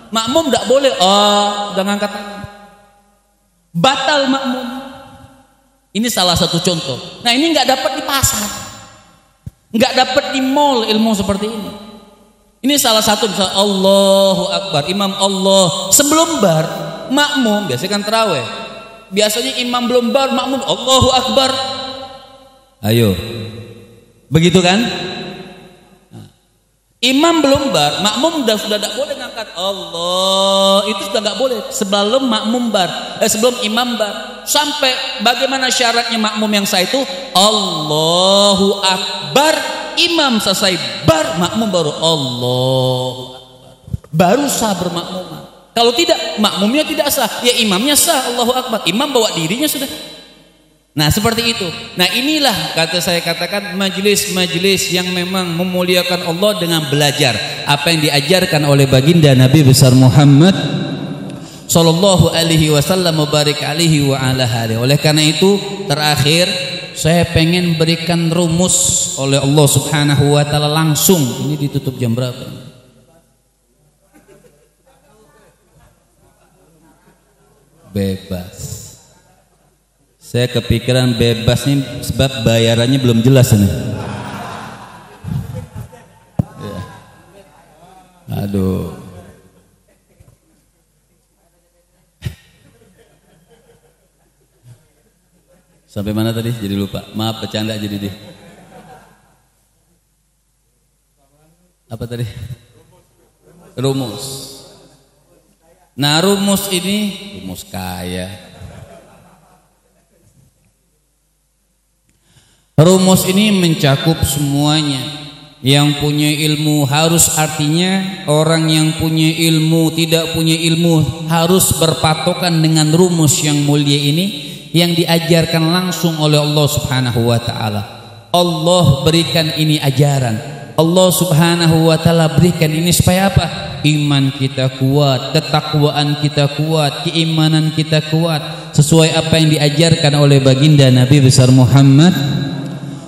makmum tidak boleh dengan angkat tangan. Batal makmum. Ini salah satu contoh. Nah, ini nggak dapat di pasar, nggak dapat di mall ilmu seperti ini. Ini salah satu, misal Allahu akbar, imam Allah. Sebelum bar, makmum biasanya kan tarawih. Biasanya imam belum bar, makmum Allahu akbar. Ayo, begitu kan? Nah, imam belum bar, makmum sudah tidak boleh ngangkat Allah, itu sudah nggak boleh sebelum makmum bar, sebelum imam bar. Sampai bagaimana syaratnya makmum yang sah itu? Allahu akbar, imam selesai bar, makmum baru Allahu akbar, baru sah bermakmuman. Kalau tidak, makmumnya tidak sah, ya imamnya sah Allahu akbar, imam bawa dirinya sudah. Nah, seperti itu. Nah, inilah kata saya katakan majelis-majelis yang memang memuliakan Allah dengan belajar apa yang diajarkan oleh baginda Nabi besar Muhammad sallallahu alaihi wasallam mubarik alaihi wa ala alihi. Oleh karena itu, terakhir saya pengen berikan rumus oleh Allah Subhanahu wa taala langsung. Ini ditutup jam berapa? Bebas. Saya kepikiran bebas nih sebab bayarannya belum jelas nih. Ya. Aduh. Sampai mana tadi? Jadi lupa. Maaf, bercanda jadi deh. Apa tadi? Rumus. Nah, rumus ini rumus kaya. Rumus ini mencakup semuanya. Yang punya ilmu harus, artinya orang yang punya ilmu, tidak punya ilmu harus berpatokan dengan rumus yang mulia ini yang diajarkan langsung oleh Allah Subhanahu wa taala. Allah berikan ini ajaran. Allah Subhanahu wa taala berikan ini supaya apa? Iman kita kuat, ketakwaan kita kuat, keimanan kita kuat sesuai apa yang diajarkan oleh baginda Nabi besar Muhammad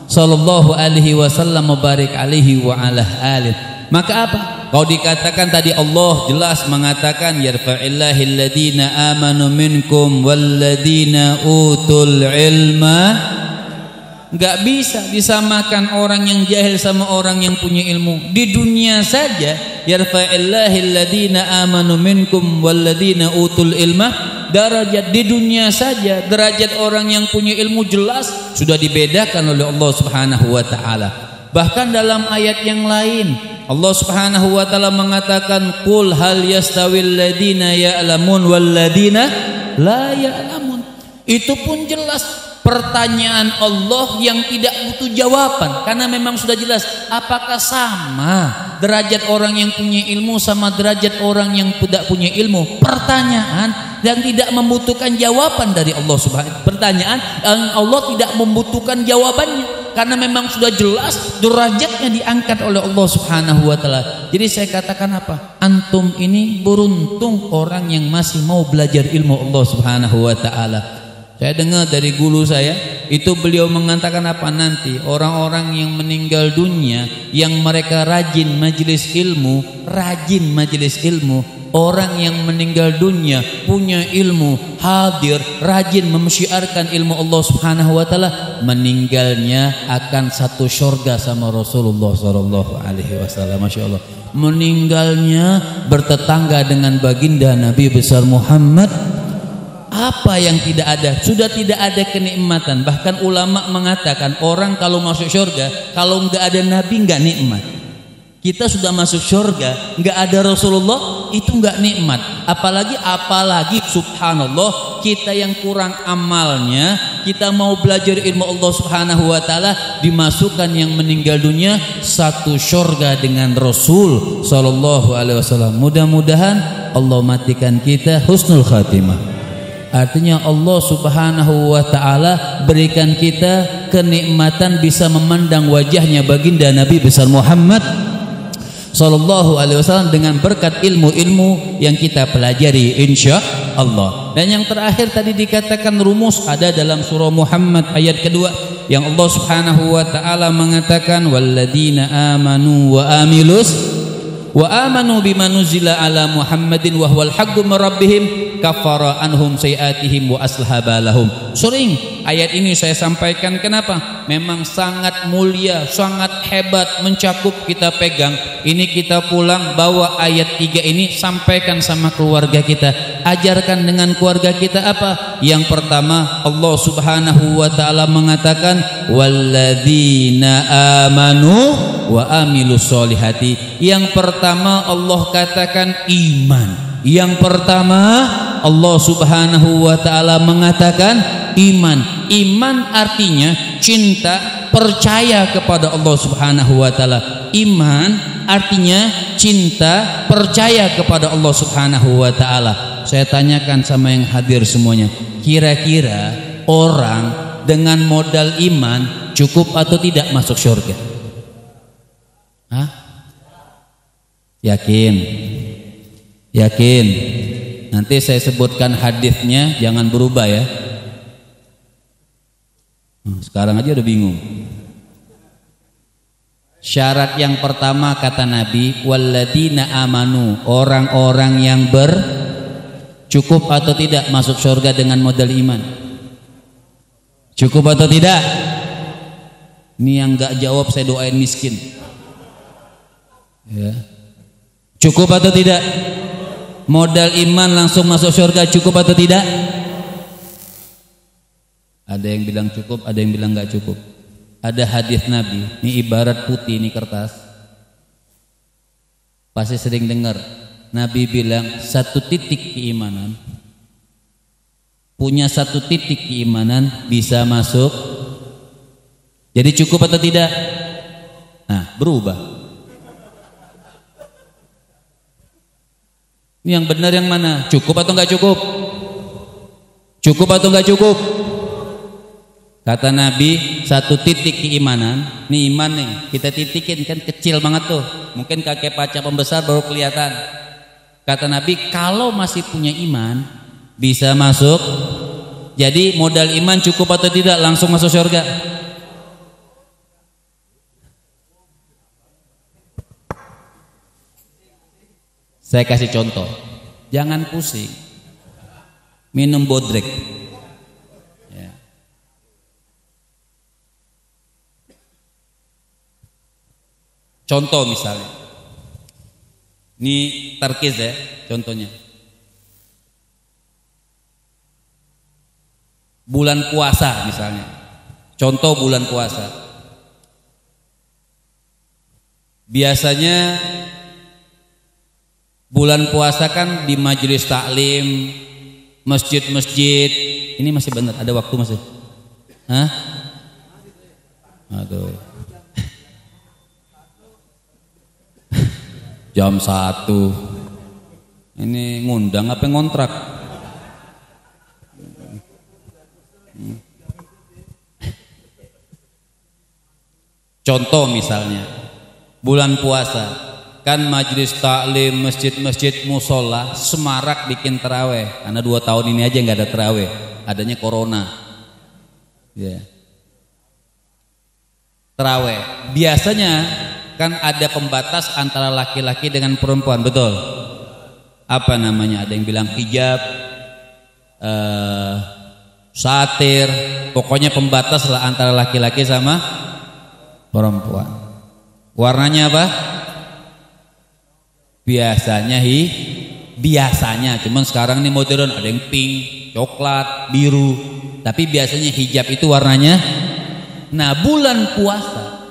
sallallahu alaihi wasallam mubarik alaihi wa ala alihi. Maka apa? Kalau dikatakan tadi Allah jelas mengatakan yarfa'illahil ladina amanu minkum walladina utul ilma. Enggak bisa disamakan orang yang jahil sama orang yang punya ilmu. Di dunia saja yarfa'illahil ladina amanu minkum walladina utul ilma. Derajat di dunia saja, derajat orang yang punya ilmu jelas sudah dibedakan oleh Allah Subhanahu wa taala. Bahkan dalam ayat yang lain Allah Subhanahu wa taala mengatakan qul hal yastawil ladina ya'lamun wal ladina la ya'lamun. Itu pun jelas pertanyaan Allah yang tidak butuh jawaban, karena memang sudah jelas. Apakah sama derajat orang yang punya ilmu sama derajat orang yang tidak punya ilmu? Pertanyaan dan tidak membutuhkan jawaban dari Allah Subhanahu. Pertanyaan dan Allah tidak membutuhkan jawabannya, karena memang sudah jelas derajatnya diangkat oleh Allah Subhanahu wa taala. Jadi saya katakan apa? Antum ini beruntung orang yang masih mau belajar ilmu Allah Subhanahu wa taala. Saya dengar dari guru saya, itu beliau mengatakan apa, nanti orang-orang yang meninggal dunia yang mereka rajin majelis ilmu, orang yang meninggal dunia punya ilmu, hadir, rajin memsyiarkan ilmu Allah Subhanahu wa taala, meninggalnya akan satu surga sama Rasulullah sallallahu alaihi wasallam. Masya Allah. Meninggalnya bertetangga dengan baginda Nabi besar Muhammad. Apa yang tidak ada? Sudah tidak ada kenikmatan. Bahkan ulama mengatakan orang kalau masuk surga, kalau nggak ada Nabi nggak nikmat. Kita sudah masuk surga, nggak ada Rasulullah, itu nggak nikmat. Apalagi subhanallah, kita yang kurang amalnya, kita mau belajar ilmu Allah subhanahu wa ta'ala, dimasukkan yang meninggal dunia satu surga dengan Rasul sallallahu alaihi wasallam. Mudah-mudahan Allah matikan kita husnul khatimah. Artinya Allah subhanahu wa ta'ala berikan kita kenikmatan bisa memandang wajahnya baginda Nabi besar Muhammad sallallahu alaihi wasallam dengan berkat ilmu-ilmu yang kita pelajari insya Allah. Dan yang terakhir tadi dikatakan rumus ada dalam surah Muhammad ayat kedua yang Allah subhanahu wa ta'ala mengatakan walladzina amanu wa amanu bima nuzila ala Muhammadin wa huwal haqqu min rabbihim kafara anhum sayiatihim wa aslaha balahum. Sering ayat ini saya sampaikan, kenapa? Memang sangat mulia, sangat hebat, mencakup, kita pegang. Ini kita pulang bawa ayat 3 ini, sampaikan sama keluarga kita, ajarkan dengan keluarga kita apa? Yang pertama Allah subhanahu wa ta'ala mengatakan walladzina amanu wa amilus solihati. Yang pertama Allah katakan iman. Yang pertama Allah subhanahu wa ta'ala mengatakan iman. Iman artinya cinta, percaya kepada Allah subhanahu wa ta'ala. Iman artinya cinta, percaya kepada Allah subhanahu wa ta'ala. Saya tanyakan sama yang hadir semuanya, kira-kira orang dengan modal iman cukup atau tidak masuk surga? Hah? Yakin? Yakin? Nanti saya sebutkan hadisnya, jangan berubah ya. Sekarang aja udah bingung. Syarat yang pertama kata Nabi walladzina amanu, orang-orang yang cukup atau tidak masuk surga dengan modal iman? Cukup atau tidak? Ini yang gak jawab saya doain miskin ya. Cukup atau tidak? Modal iman langsung masuk surga, cukup atau tidak? Ada yang bilang cukup, ada yang bilang gak cukup. Ada hadis Nabi, ini ibarat putih, ini kertas. Pasti sering dengar. Nabi bilang satu titik keimanan, punya satu titik keimanan bisa masuk. Jadi cukup atau tidak? Nah, berubah. Ini yang benar yang mana? Cukup atau enggak cukup? Cukup atau enggak cukup? Kata Nabi satu titik keimanan. Ini iman nih, kita titikin kan kecil banget tuh. Mungkin kakek pacar pembesar baru kelihatan. Kata Nabi kalau masih punya iman bisa masuk. Jadi modal iman cukup atau tidak langsung masuk surga? Saya kasih contoh, jangan pusing, minum bodrek. Ya. Contoh misalnya, ini tarkiz ya, contohnya. Bulan puasa misalnya, contoh bulan puasa. Biasanya bulan puasa kan di majelis taklim, masjid-masjid. Ini masih benar, ada waktu masih? Hah? Aduh. Jam 1. Ini ngundang apa ngontrak? Contoh misalnya, bulan puasa kan majelis taklim, masjid-masjid, musola, semarak bikin terawih. Karena 2 tahun ini aja nggak ada terawih, adanya corona. Ya. Terawih. Biasanya kan ada pembatas antara laki-laki dengan perempuan, betul? Apa namanya? Ada yang bilang hijab, satir, pokoknya pembatas lah antara laki-laki sama perempuan. Warnanya apa? Biasanya, cuman sekarang ini modern, ada yang pink, coklat, biru, tapi biasanya hijab itu warnanya. Nah, bulan puasa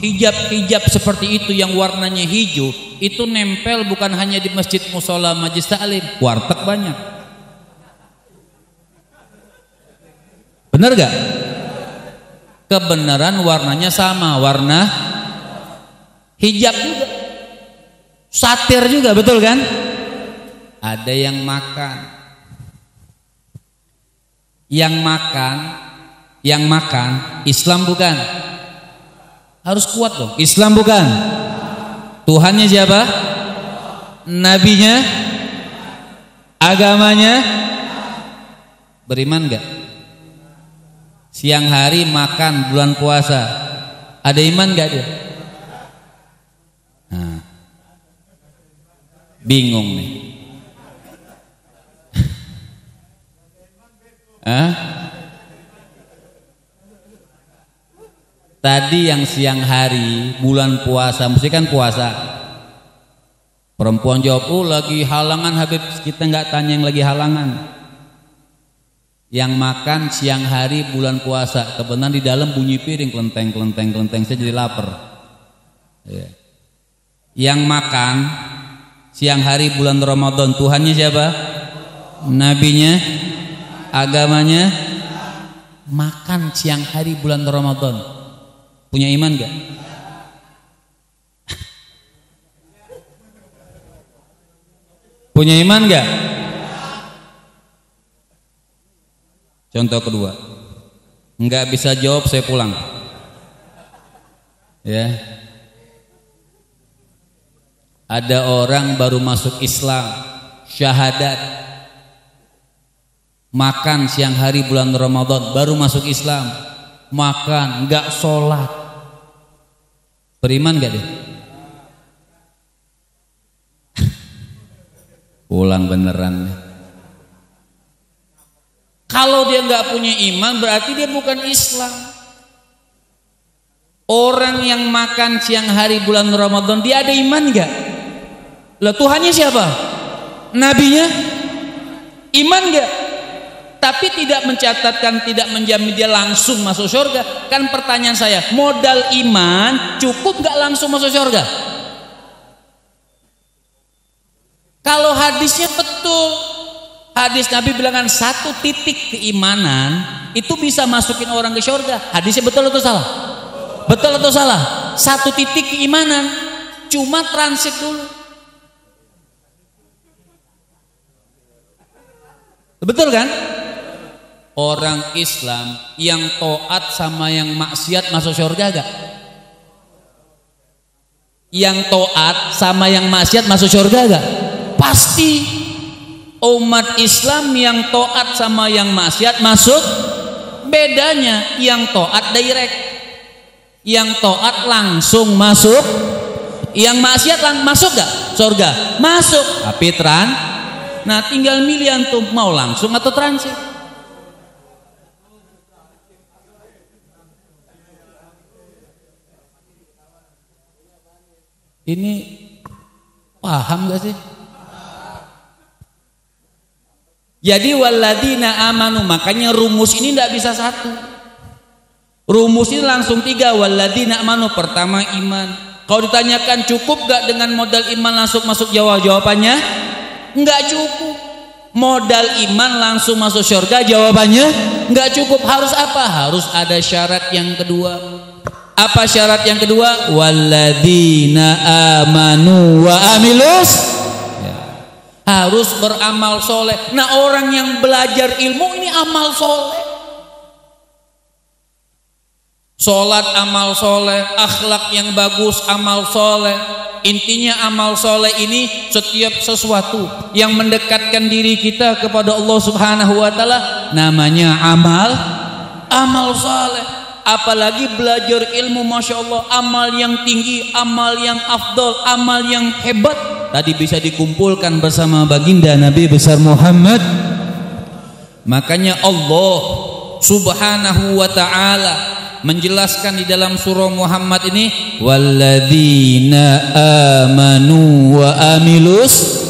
hijab seperti itu yang warnanya hijau itu nempel bukan hanya di masjid musola majelis taklim, warteg banyak. Benar gak? Kebenaran warnanya sama, warna hijab juga, satir juga, betul kan? Ada yang makan Islam bukan? Harus kuat dong. Islam bukan? Tuhannya siapa? Nabinya? Agamanya? Beriman gak? Siang hari makan bulan puasa, ada iman gak dia? Nah, bingung nih. Tadi yang siang hari bulan puasa, mesti kan puasa. Perempuan jawab, oh lagi halangan Habib. Kita nggak tanya yang lagi halangan. Yang makan siang hari bulan puasa, kebenaran di dalam bunyi piring kelenteng, saya jadi lapar. Ya. Yang makan siang hari bulan Ramadan, Tuhannya siapa? Nabinya? Agamanya? Makan siang hari bulan Ramadan. Punya iman gak? Punya iman gak? Contoh kedua, nggak bisa jawab, saya pulang. Ya, ada orang baru masuk Islam, syahadat, makan siang hari bulan Ramadan, baru masuk Islam, makan, nggak sholat, beriman gak dia? Pulang beneran. Kalau dia nggak punya iman, berarti dia bukan Islam. Orang yang makan siang hari bulan Ramadan, dia ada iman nggak? Lah Tuhannya siapa? Nabinya? Iman nggak? Tapi tidak mencatatkan, tidak menjamin dia langsung masuk surga. Kan pertanyaan saya, modal iman cukup nggak langsung masuk surga? Kalau hadisnya betul, hadis Nabi bilang kan 1 titik keimanan itu bisa masukin orang ke surga. Hadisnya betul atau salah? Betul atau salah? 1 titik keimanan, cuma transit dulu. Betul kan? Orang Islam yang taat sama yang maksiat masuk surga gak? Yang taat sama yang maksiat masuk surga gak? Pasti. Umat Islam yang taat sama yang maksiat masuk. Bedanya yang taat direct, yang taat langsung masuk, yang maksiat masuk gak surga? Masuk, tapi nah tinggal milih antum mau langsung atau transit. Ini paham gak sih? Jadi walladzina amanu, makanya rumus ini tidak bisa 1. Rumus ini langsung 3. Walladzina amanu, pertama iman. Kalau ditanyakan cukup gak dengan modal iman langsung masuk jawabannya enggak cukup. Modal iman langsung masuk surga, jawabannya enggak cukup. Harus apa? Harus ada syarat yang kedua. Apa syarat yang kedua? Walladzina amanu wa amilus, harus beramal soleh. Nah orang yang belajar ilmu ini amal soleh. Sholat amal soleh, akhlak yang bagus amal soleh. Intinya amal soleh ini setiap sesuatu yang mendekatkan diri kita kepada Allah Subhanahu wa Ta'ala namanya amal soleh. Apalagi belajar ilmu, Masya Allah, amal yang tinggi, amal yang afdol, amal yang hebat. Tadi bisa dikumpulkan bersama baginda Nabi besar Muhammad. Makanya Allah Subhanahu wa Ta'ala menjelaskan di dalam surah Muhammad ini, walladzina amanu wa amilus,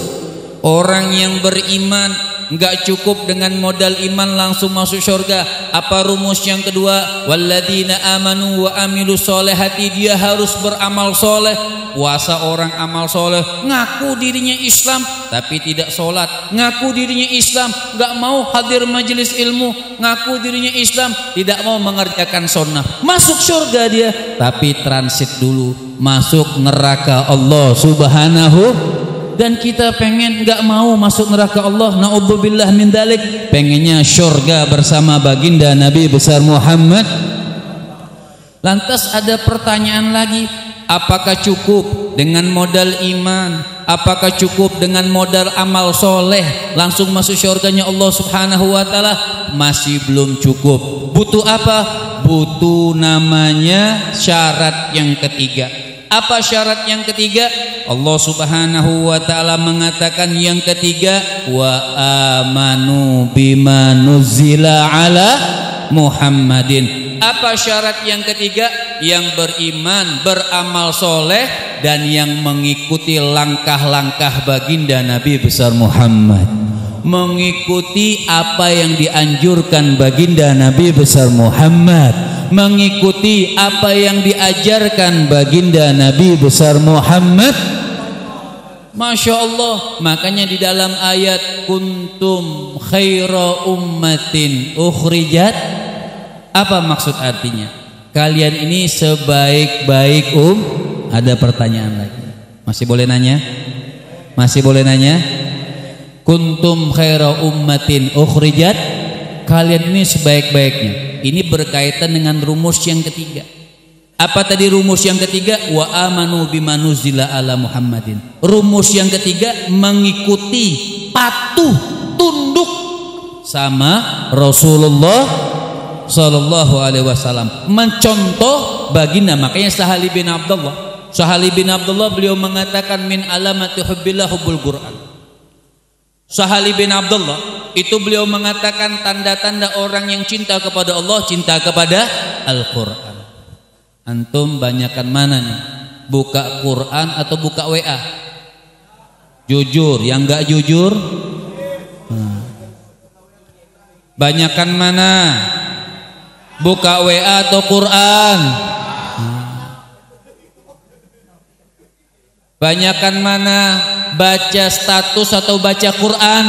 orang yang beriman Enggak cukup dengan modal iman langsung masuk surga. Apa rumus yang kedua? Walladzina amanu wa amilus solehati, dia harus beramal soleh. Puasa orang amal soleh, ngaku dirinya Islam tapi tidak sholat, ngaku dirinya Islam enggak mau hadir majelis ilmu, ngaku dirinya Islam tidak mau mengerjakan sunnah. Masuk surga dia tapi transit dulu, masuk neraka Allah Subhanahu. Dan kita pengen enggak mau masuk neraka Allah, naudzubillah min dzalik, pengennya surga bersama baginda Nabi besar Muhammad. Lantas ada pertanyaan lagi, apakah cukup dengan modal iman? Apakah cukup dengan modal amal soleh langsung masuk surganya Allah Subhanahu wa ta'ala? Masih belum cukup. Butuh apa? Butuh namanya syarat yang ketiga. Apa syarat yang ketiga? Allah Subhanahu wa ta'ala mengatakan yang ketiga, wa amanu bima nuzila ala Muhammadin. Apa syarat yang ketiga? Yang beriman, beramal soleh, dan yang mengikuti langkah-langkah baginda Nabi besar Muhammad, mengikuti apa yang dianjurkan baginda Nabi besar Muhammad, mengikuti apa yang diajarkan baginda Nabi besar Muhammad. Masya Allah. Makanya di dalam ayat kuntum khaira ummatin ukhrijat, apa maksud artinya? Kalian ini sebaik-baik Ada pertanyaan lagi. Masih boleh nanya? Masih boleh nanya? Kuntum khaira ummatin ukhrijat, kalian ini sebaik-baiknya. Ini berkaitan dengan rumus yang ketiga. Apa tadi rumus yang ketiga? Wa amanu bima nuzila ala Muhammadin. Rumus yang ketiga mengikuti, patuh, tunduk sama Rasulullah sallallahu alaihi wasallam, mencontoh baginda. Makanya Sahal bin Abdullah beliau mengatakan min alamati hubbillah hubbul Quran. Sahal bin Abdullah itu beliau mengatakan tanda-tanda orang yang cinta kepada Allah, cinta kepada Al-Quran. Antum banyakan mana nih? Buka Quran atau buka WA? Jujur, yang enggak jujur? Banyakan mana? Buka WA atau Quran? Banyakan mana? Baca status atau baca Quran?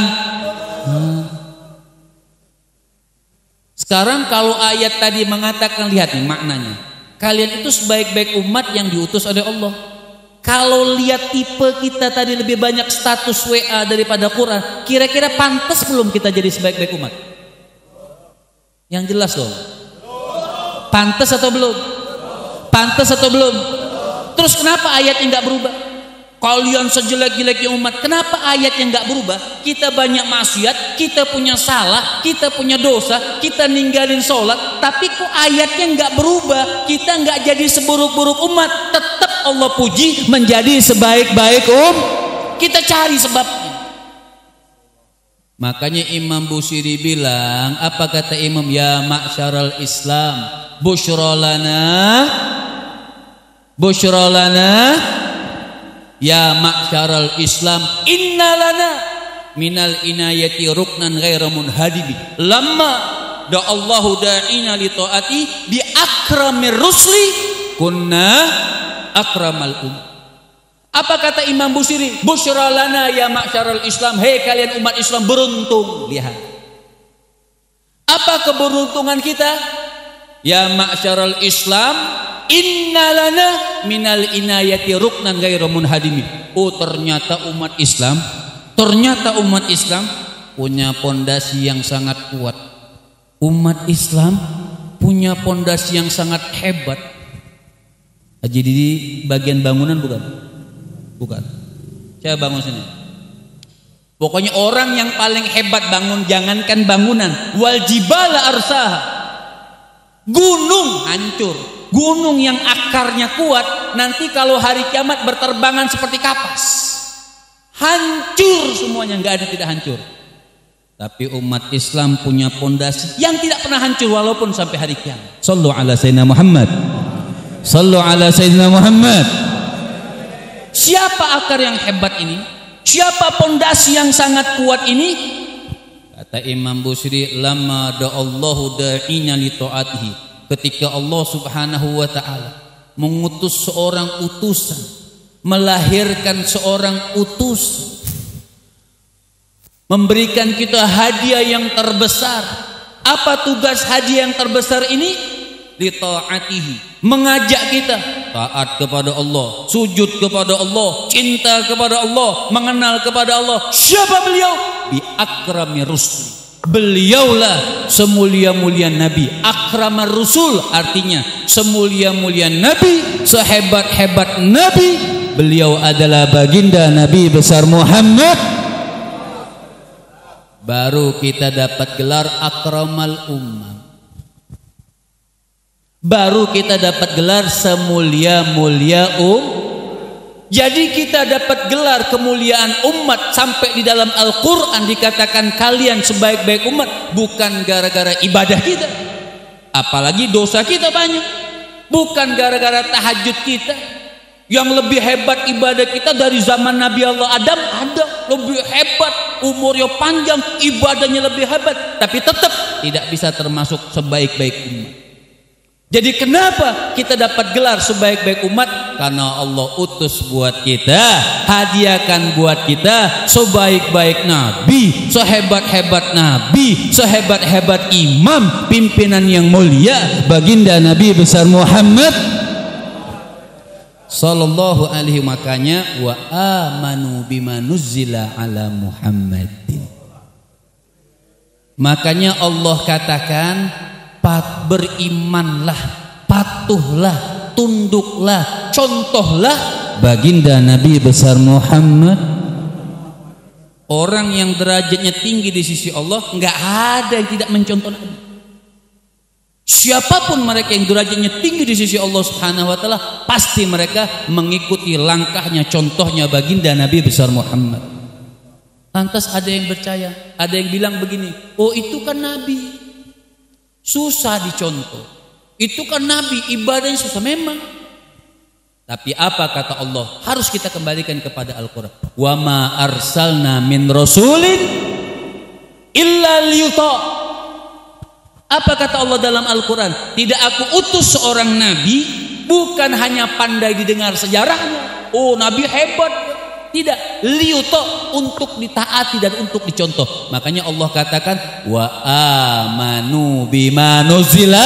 Sekarang kalau ayat tadi mengatakan, lihat nih maknanya, kalian itu sebaik-baik umat yang diutus oleh Allah. Kalau lihat tipe kita tadi lebih banyak status WA daripada Quran, kira-kira pantas belum kita jadi sebaik-baik umat? Yang jelas dong. Pantas atau belum? Pantas atau belum? Terus kenapa ayatnya nggak berubah? Kalian sejelek-jeleknya umat, kenapa ayatnya nggak berubah? Kita banyak maksiat, kita punya salah, kita punya dosa, kita ninggalin sholat, tapi kok ayatnya nggak berubah? Kita nggak jadi seburuk-buruk umat, tetap Allah puji menjadi sebaik-baik Kita cari sebabnya. Makanya Imam Busiri bilang, apa kata Imam? Ya ma'syaral Islam, busyra lana ya ma'syaral Islam, inna lana minal inayati ruknan ghaira munhadibi lamma da'allahu da'ina li ta'ati bi akramir rusli kunna akramal Apa kata Imam Busiri? Busyra lana ya ma'syaral Islam, hei kalian umat Islam beruntung. Lihat, apa keberuntungan kita? Ya ma'syaral Islam, inna lana minal inayati ruknan ghairu munhadimi. Oh, ternyata umat Islam punya pondasi yang sangat kuat. Umat Islam punya pondasi yang sangat hebat. Haji Didi bagian bangunan bukan? Bukan. Saya bangun sini. Pokoknya orang yang paling hebat bangun, jangankan bangunan, wal jibala arsaha. Gunung hancur. Gunung yang akarnya kuat, nanti kalau hari kiamat berterbangan seperti kapas. Hancur semuanya, enggak ada tidak hancur. Tapi umat Islam punya pondasi yang tidak pernah hancur walaupun sampai hari kiamat. Sallu ala sayyidina Muhammad. Sallu ala sayyidina Muhammad. Siapa akar yang hebat ini? Siapa pondasi yang sangat kuat ini? Kata Imam Busiri, lamma da'allahu da'ina li ta'atihi, ketika Allah Subhanahu wa taala mengutus seorang utusan, melahirkan seorang utusan, memberikan kita hadiah yang terbesar. Apa tugas hadiah yang terbesar ini? Li ta'atihi, mengajak kita taat kepada Allah, sujud kepada Allah, cinta kepada Allah, mengenal kepada Allah. Siapa beliau? Bi akrami rusul, beliaulah semulia-mulia nabi. Akramar rusul artinya semulia-mulia nabi, sehebat-hebat nabi. Beliau adalah baginda Nabi besar Muhammad. Baru kita dapat gelar akramal ummah, baru kita dapat gelar semulia-mulia Jadi kita dapat gelar kemuliaan umat sampai di dalam Al-Quran dikatakan kalian sebaik-baik umat, bukan gara-gara ibadah kita, apalagi dosa kita banyak, bukan gara-gara tahajud kita. Yang lebih hebat ibadah kita dari zaman Nabi Allah Adam ada, lebih hebat, umurnya panjang, ibadahnya lebih hebat, tapi tetap tidak bisa termasuk sebaik-baik umat. Jadi kenapa kita dapat gelar sebaik-baik umat? Karena Allah utus buat kita, hadiahkan buat kita sebaik-baik nabi, sehebat-hebat nabi, sehebat-hebat imam, pimpinan yang mulia, baginda Nabi besar Muhammad sallallahu alaihi. Makanya wa amanu bima nuzzila ala Muhammadin. Makanya Allah katakan berimanlah, patuhlah, tunduklah, contohlah baginda Nabi besar Muhammad. Orang yang derajatnya tinggi di sisi Allah enggak ada yang tidak mencontoh Nabi. Siapapun mereka yang derajatnya tinggi di sisi Allah Subhanahu wa taala, pasti mereka mengikuti langkahnya, contohnya baginda Nabi besar Muhammad. Lantas ada yang percaya, ada yang bilang begini, oh itu kan Nabi, susah dicontoh. Itu kan Nabi, ibadahnya susah memang. Tapi apa kata Allah? Harus kita kembalikan kepada Al-Quran. Wa ma arsalna min rasulin illa liyuta'. Apa kata Allah dalam Al-Quran? Tidak aku utus seorang nabi bukan hanya pandai didengar sejarahnya, oh nabi hebat, tidak, liyuta', untuk ditaati dan untuk dicontoh. Makanya Allah katakan wa amanu bima nuzila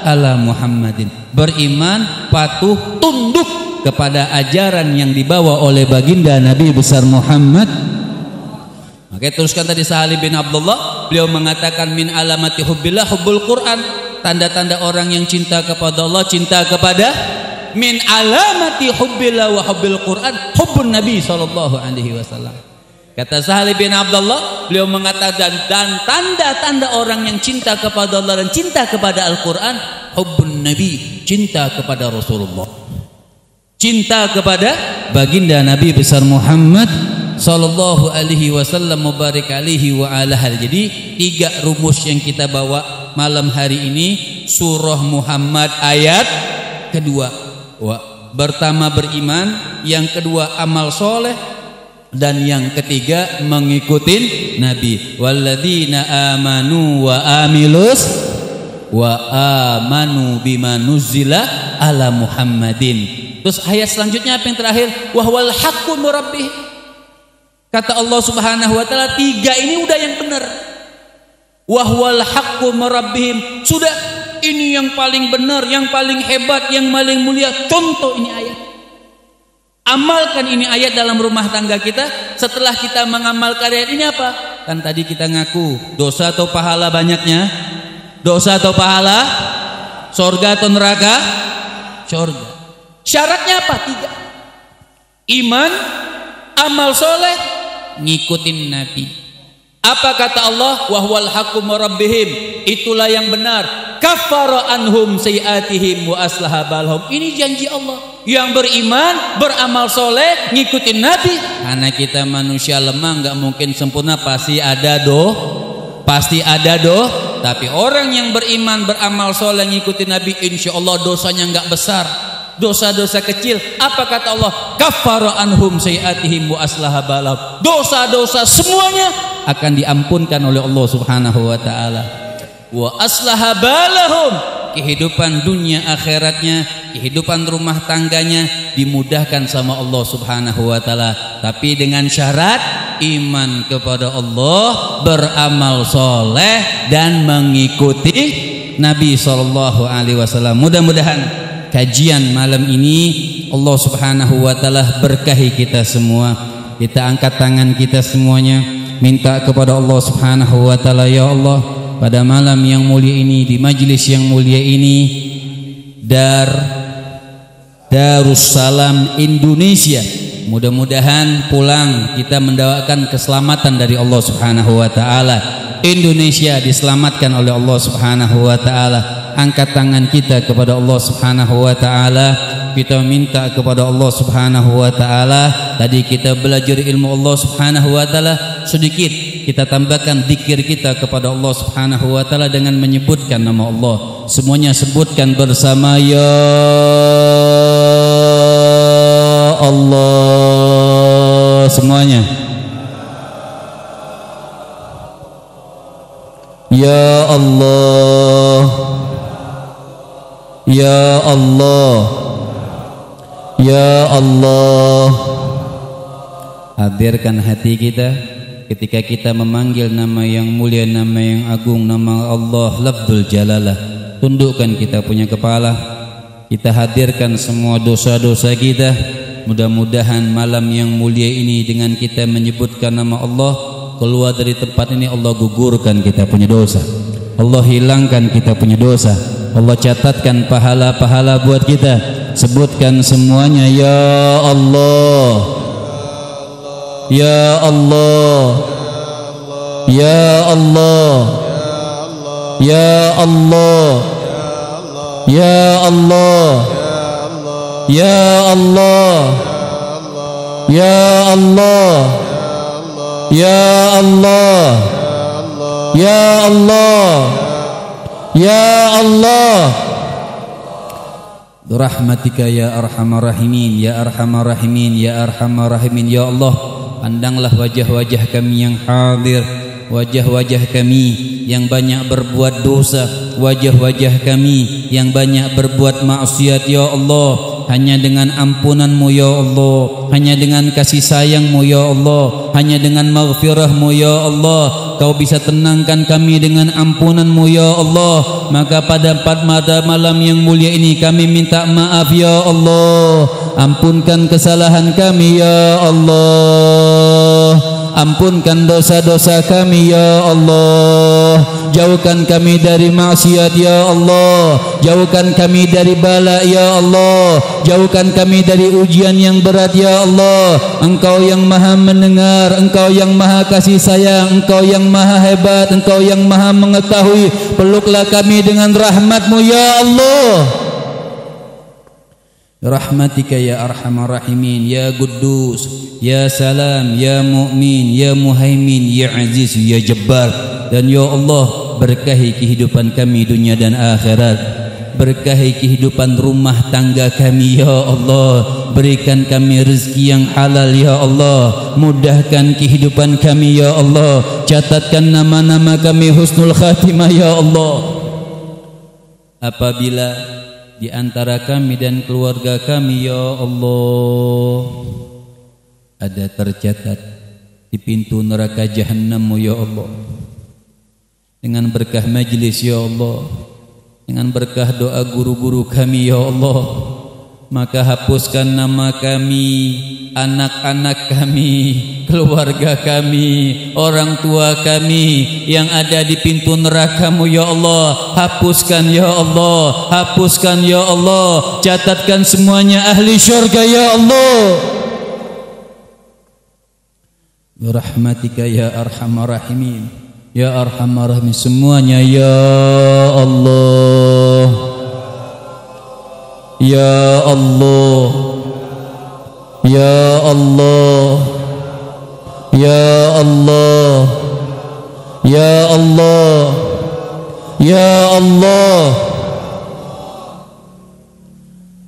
ala Muhammadin, beriman, patuh, tunduk kepada ajaran yang dibawa oleh baginda Nabi besar Muhammad. Oke, teruskan tadi Sahalih bin Abdullah, beliau mengatakan min alamati hubbillah hubbul Quran, tanda-tanda orang yang cinta kepada Allah, cinta kepada, min alamati hubbillah wa hubbil Quran hubbun Nabi sallallahu alaihi wasallam. Kata Sahalih bin Abdullah, beliau mengatakan dan tanda-tanda orang yang cinta kepada Allah dan cinta kepada Al-Quran, hubbun Nabi, cinta kepada Rasulullah, cinta kepada baginda Nabi besar Muhammad sallallahu alaihi wasallam mubarak alaihi wa ala hal. Jadi 3 rumus yang kita bawa malam hari ini. Surah Muhammad ayat kedua, pertama beriman, yang kedua amal soleh, dan yang ketiga mengikuti Nabi. Walladzina amanu wa amanu bima nuzila ala Muhammadin. Terus ayat selanjutnya apa yang terakhir? Wahwal haqqu min rabbih. Kata Allah Subhanahu wa taala, 3 ini udah yang benar. Wahwal haqqu min rabbihim, sudah ini yang paling benar, yang paling hebat, yang paling mulia. Contoh ini ayat. Amalkan ini ayat dalam rumah tangga kita. Setelah kita mengamalkan ayat ini apa? Kan tadi kita ngaku dosa atau pahala banyaknya? Dosa atau pahala? Surga atau neraka? Surga. Syaratnya apa? 3. Iman, amal soleh, ngikutin Nabi. Apa kata Allah? Wahwal haqqu min rabbihim, itulah yang benar. Kaffara anhum sayiatihim wa aslaha balhum. Ini janji Allah. Yang beriman, beramal soleh, ngikutin Nabi. Karena kita manusia lemah, nggak mungkin sempurna, pasti ada Tapi orang yang beriman, beramal soleh, ngikutin Nabi, insya Allah dosanya nggak besar, dosa-dosa kecil. Apa kata Allah? Kaffara anhum sayiatihim wa aslaha balhum. Dosa-dosa semuanya akan diampunkan oleh Allah Subhanahu wa taala. Wa aslaha balahum, kehidupan dunia akhiratnya, kehidupan rumah tangganya dimudahkan sama Allah Subhanahu wa taala, tapi dengan syarat iman kepada Allah, beramal soleh dan mengikuti Nabi sallallahu alaihi wasallam. Mudah-mudahan kajian malam ini Allah Subhanahu wa taala berkahi kita semua. Kita angkat tangan kita semuanya, minta kepada Allah Subhanahu wa taala, ya Allah, pada malam yang mulia ini, di majlis yang mulia ini, Darussalam Indonesia, mudah-mudahan pulang kita mendapatkan keselamatan dari Allah Subhanahu wa taala. Indonesia diselamatkan oleh Allah Subhanahu wa taala. Angkat tangan kita kepada Allah Subhanahu wa taala. Kita minta kepada Allah Subhanahu wa taala. Tadi kita belajar ilmu Allah Subhanahu wa taala, sedikit kita tambahkan zikir kita kepada Allah Subhanahu wa taala dengan menyebutkan nama Allah. Semuanya sebutkan bersama, ya Allah, semuanya. Ya Allah, ya Allah, ya Allah. Hadirkan hati kita ketika kita memanggil nama yang mulia, nama yang agung, nama Allah lafzul jalalah. Tundukkan kita punya kepala, kita hadirkan semua dosa-dosa kita. Mudah-mudahan malam yang mulia ini dengan kita menyebutkan nama Allah, keluar dari tempat ini Allah gugurkan kita punya dosa, Allah hilangkan kita punya dosa, Allah catatkan pahala-pahala buat kita. Sebutkan semuanya, ya Allah, ya Allah, ya Allah, ya Allah, ya Allah, ya Allah, ya Allah, ya Allah, ya Allah, ya Allah. Rahmatika ya arhamar rahimin, ya arhamar rahimin, ya arhamar rahimin. Ya Allah, pandanglah wajah-wajah kami yang hadir, wajah-wajah kami yang banyak berbuat dosa, wajah-wajah kami yang banyak berbuat maksiat. Ya Allah, hanya dengan ampunan-Mu ya Allah, hanya dengan kasih sayang-Mu ya Allah, hanya dengan maghfirah-Mu ya Allah, Kau bisa tenangkan kami dengan ampunan-Mu ya Allah. Maka pada malam yang mulia ini kami minta maaf ya Allah, ampunkan kesalahan kami ya Allah, ampunkan dosa-dosa kami ya Allah, jauhkan kami dari maksiat ya Allah, jauhkan kami dari bala ya Allah, jauhkan kami dari ujian yang berat ya Allah. Engkau yang maha mendengar, Engkau yang maha kasih sayang, Engkau yang maha hebat, Engkau yang maha mengetahui. Peluklah kami dengan rahmat-Mu ya Allah. Rahmatika ya arhamar rahimin, ya Quddus, ya Salam, ya Mu'min, ya Muhaimin, ya Aziz, ya Jabbar. Dan ya Allah, berkahi kehidupan kami dunia dan akhirat, berkahi kehidupan rumah tangga kami ya Allah. Berikan kami rezeki yang halal ya Allah, mudahkan kehidupan kami ya Allah, catatkan nama-nama kami husnul khatimah ya Allah. Apabila di antara kami dan keluarga kami ya Allah ada tercatat di pintu neraka Jahannam ya Allah, dengan berkah majlis ya Allah, dengan berkah doa guru-guru kami ya Allah, maka hapuskan nama kami, anak-anak kami, keluarga kami, orang tua kami yang ada di pintu neraka-Mu ya Allah. Hapuskan ya Allah, hapuskan ya Allah, catatkan semuanya ahli syurga ya Allah. Rahmatika ya arhamar rahimin, ya arhamar rahimin. Semuanya ya Allah, ya Allah, ya Allah, ya Allah, ya Allah, ya Allah.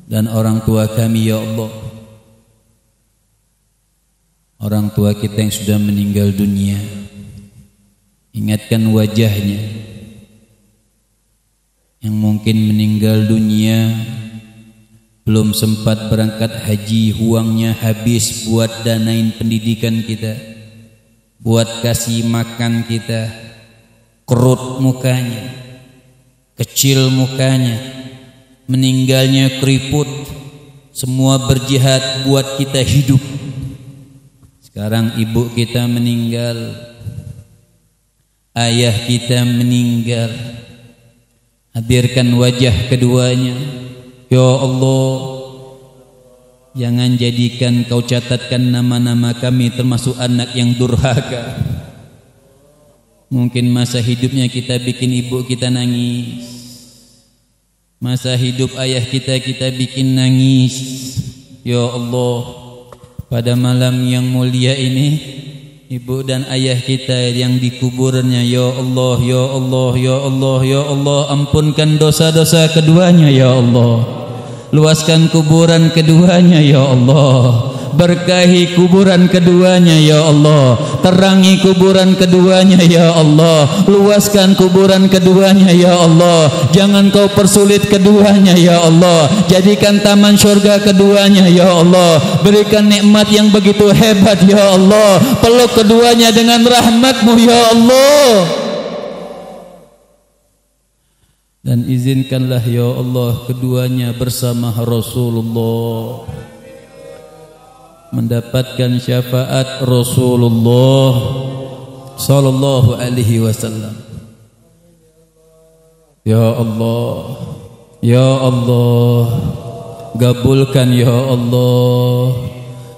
Dan orang tua kami ya Allah, orang tua kita yang sudah meninggal dunia, ingatkan wajahnya yang mungkin meninggal dunia, belum sempat berangkat haji, uangnya habis buat danain pendidikan kita, buat kasih makan kita, kerut mukanya, kecil mukanya, meninggalnya keriput, semua berjihad buat kita hidup. Sekarang ibu kita meninggal, ayah kita meninggal, hadirkan wajah keduanya. Ya Allah, jangan jadikan Kau catatkan nama-nama kami termasuk anak yang durhaka. Mungkin masa hidupnya kita bikin ibu kita nangis, masa hidup ayah kita bikin nangis. Ya Allah, pada malam yang mulia ini, ibu dan ayah kita yang di kuburannya, ya Allah, ya Allah, ya Allah, ya Allah, ampunkan dosa-dosa keduanya ya Allah, luaskan kuburan keduanya ya Allah, berkahi kuburan keduanya ya Allah, terangi kuburan keduanya ya Allah, luaskan kuburan keduanya ya Allah, jangan Kau persulit keduanya ya Allah, jadikan taman surga keduanya ya Allah, berikan nikmat yang begitu hebat ya Allah, peluk keduanya dengan rahmat-Mu ya Allah. Dan izinkanlah ya Allah keduanya bersama Rasulullah mendapatkan syafaat Rasulullah sallallahu alaihi wasallam. Ya Allah, ya Allah, gabulkan ya Allah,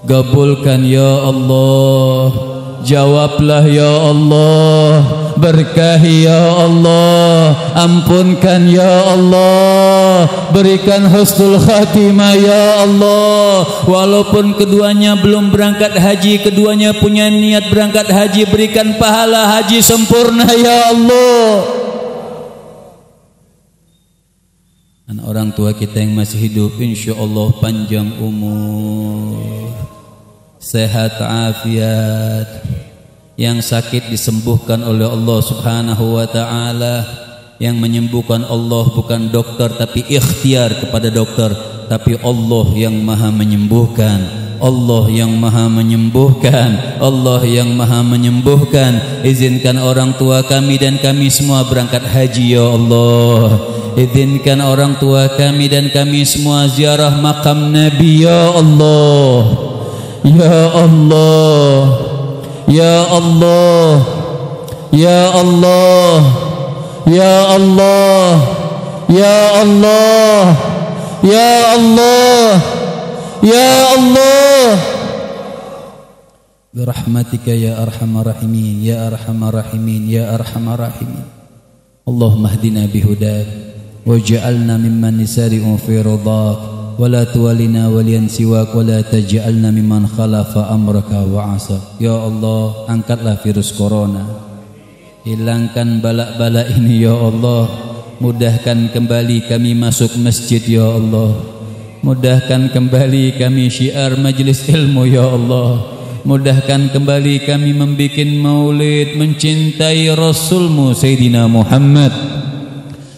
gabulkan ya Allah, jawablah ya Allah, berkahi ya Allah, ampunkan ya Allah, berikan husnul khatimah ya Allah. Walaupun keduanya belum berangkat haji, keduanya punya niat berangkat haji, berikan pahala haji sempurna ya Allah. Dan orang tua kita yang masih hidup, insya Allah panjang umur, sehat afiat, yang sakit disembuhkan oleh Allah Subhanahu wa ta'ala, yang menyembuhkan Allah bukan dokter tapi ikhtiar kepada dokter, tapi Allah yang maha menyembuhkan, Allah yang maha menyembuhkan, Allah yang maha menyembuhkan. Izinkan orang tua kami dan kami semua berangkat haji ya Allah, izinkan orang tua kami dan kami semua ziarah makam Nabi ya Allah, ya Allah, ya Allah, ya Allah, ya Allah, ya Allah, ya Allah, ya Allah, birahmatika ya arhamar rahimin, ya arhamar rahimin, ya arhamar rahimin. Allahumma hdina bihudak waj'alna mimman nisari'u fi ridhak wala tuwalina waliyan siwak wala taj'alna mimman khalafa amraka wa asa. Ya Allah, angkatlah virus corona, hilangkan bala-bala ini ya Allah, mudahkan kembali kami masuk masjid ya Allah, mudahkan kembali kami syiar majlis ilmu ya Allah, mudahkan kembali kami membikin maulid mencintai Rasulmu Sayyidina Muhammad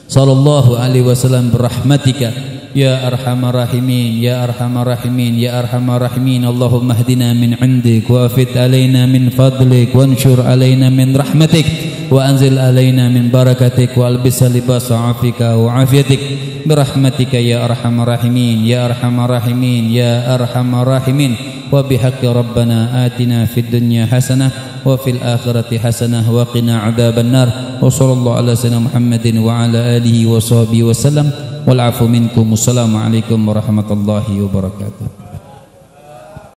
sallallahu alaihi wasallam birahmatika ya arhamar rahimin, ya arhamar rahimin, ya arhamar rahimin. Allahumma hdina min indik wa afid alaina min fadlik wa anshur alaina min rahmatik wa anzil alaina min barakatik wa albisa libasa afika wa afiatik birahmatika ya arhamar rahimin, ya arhamar rahimin, ya arhamar rahimin. Wa bihaqqi rabbana atina fid dunya hasanah wa fil akhirati hasanah wa qina adzaban nar. Wa sallallahu ala sayyidina Muhammadin wa ala alihi wa sahbihi wa sallam. Wal afu minkum. Wassalamu alaikum warahmatullahi wabarakatuh.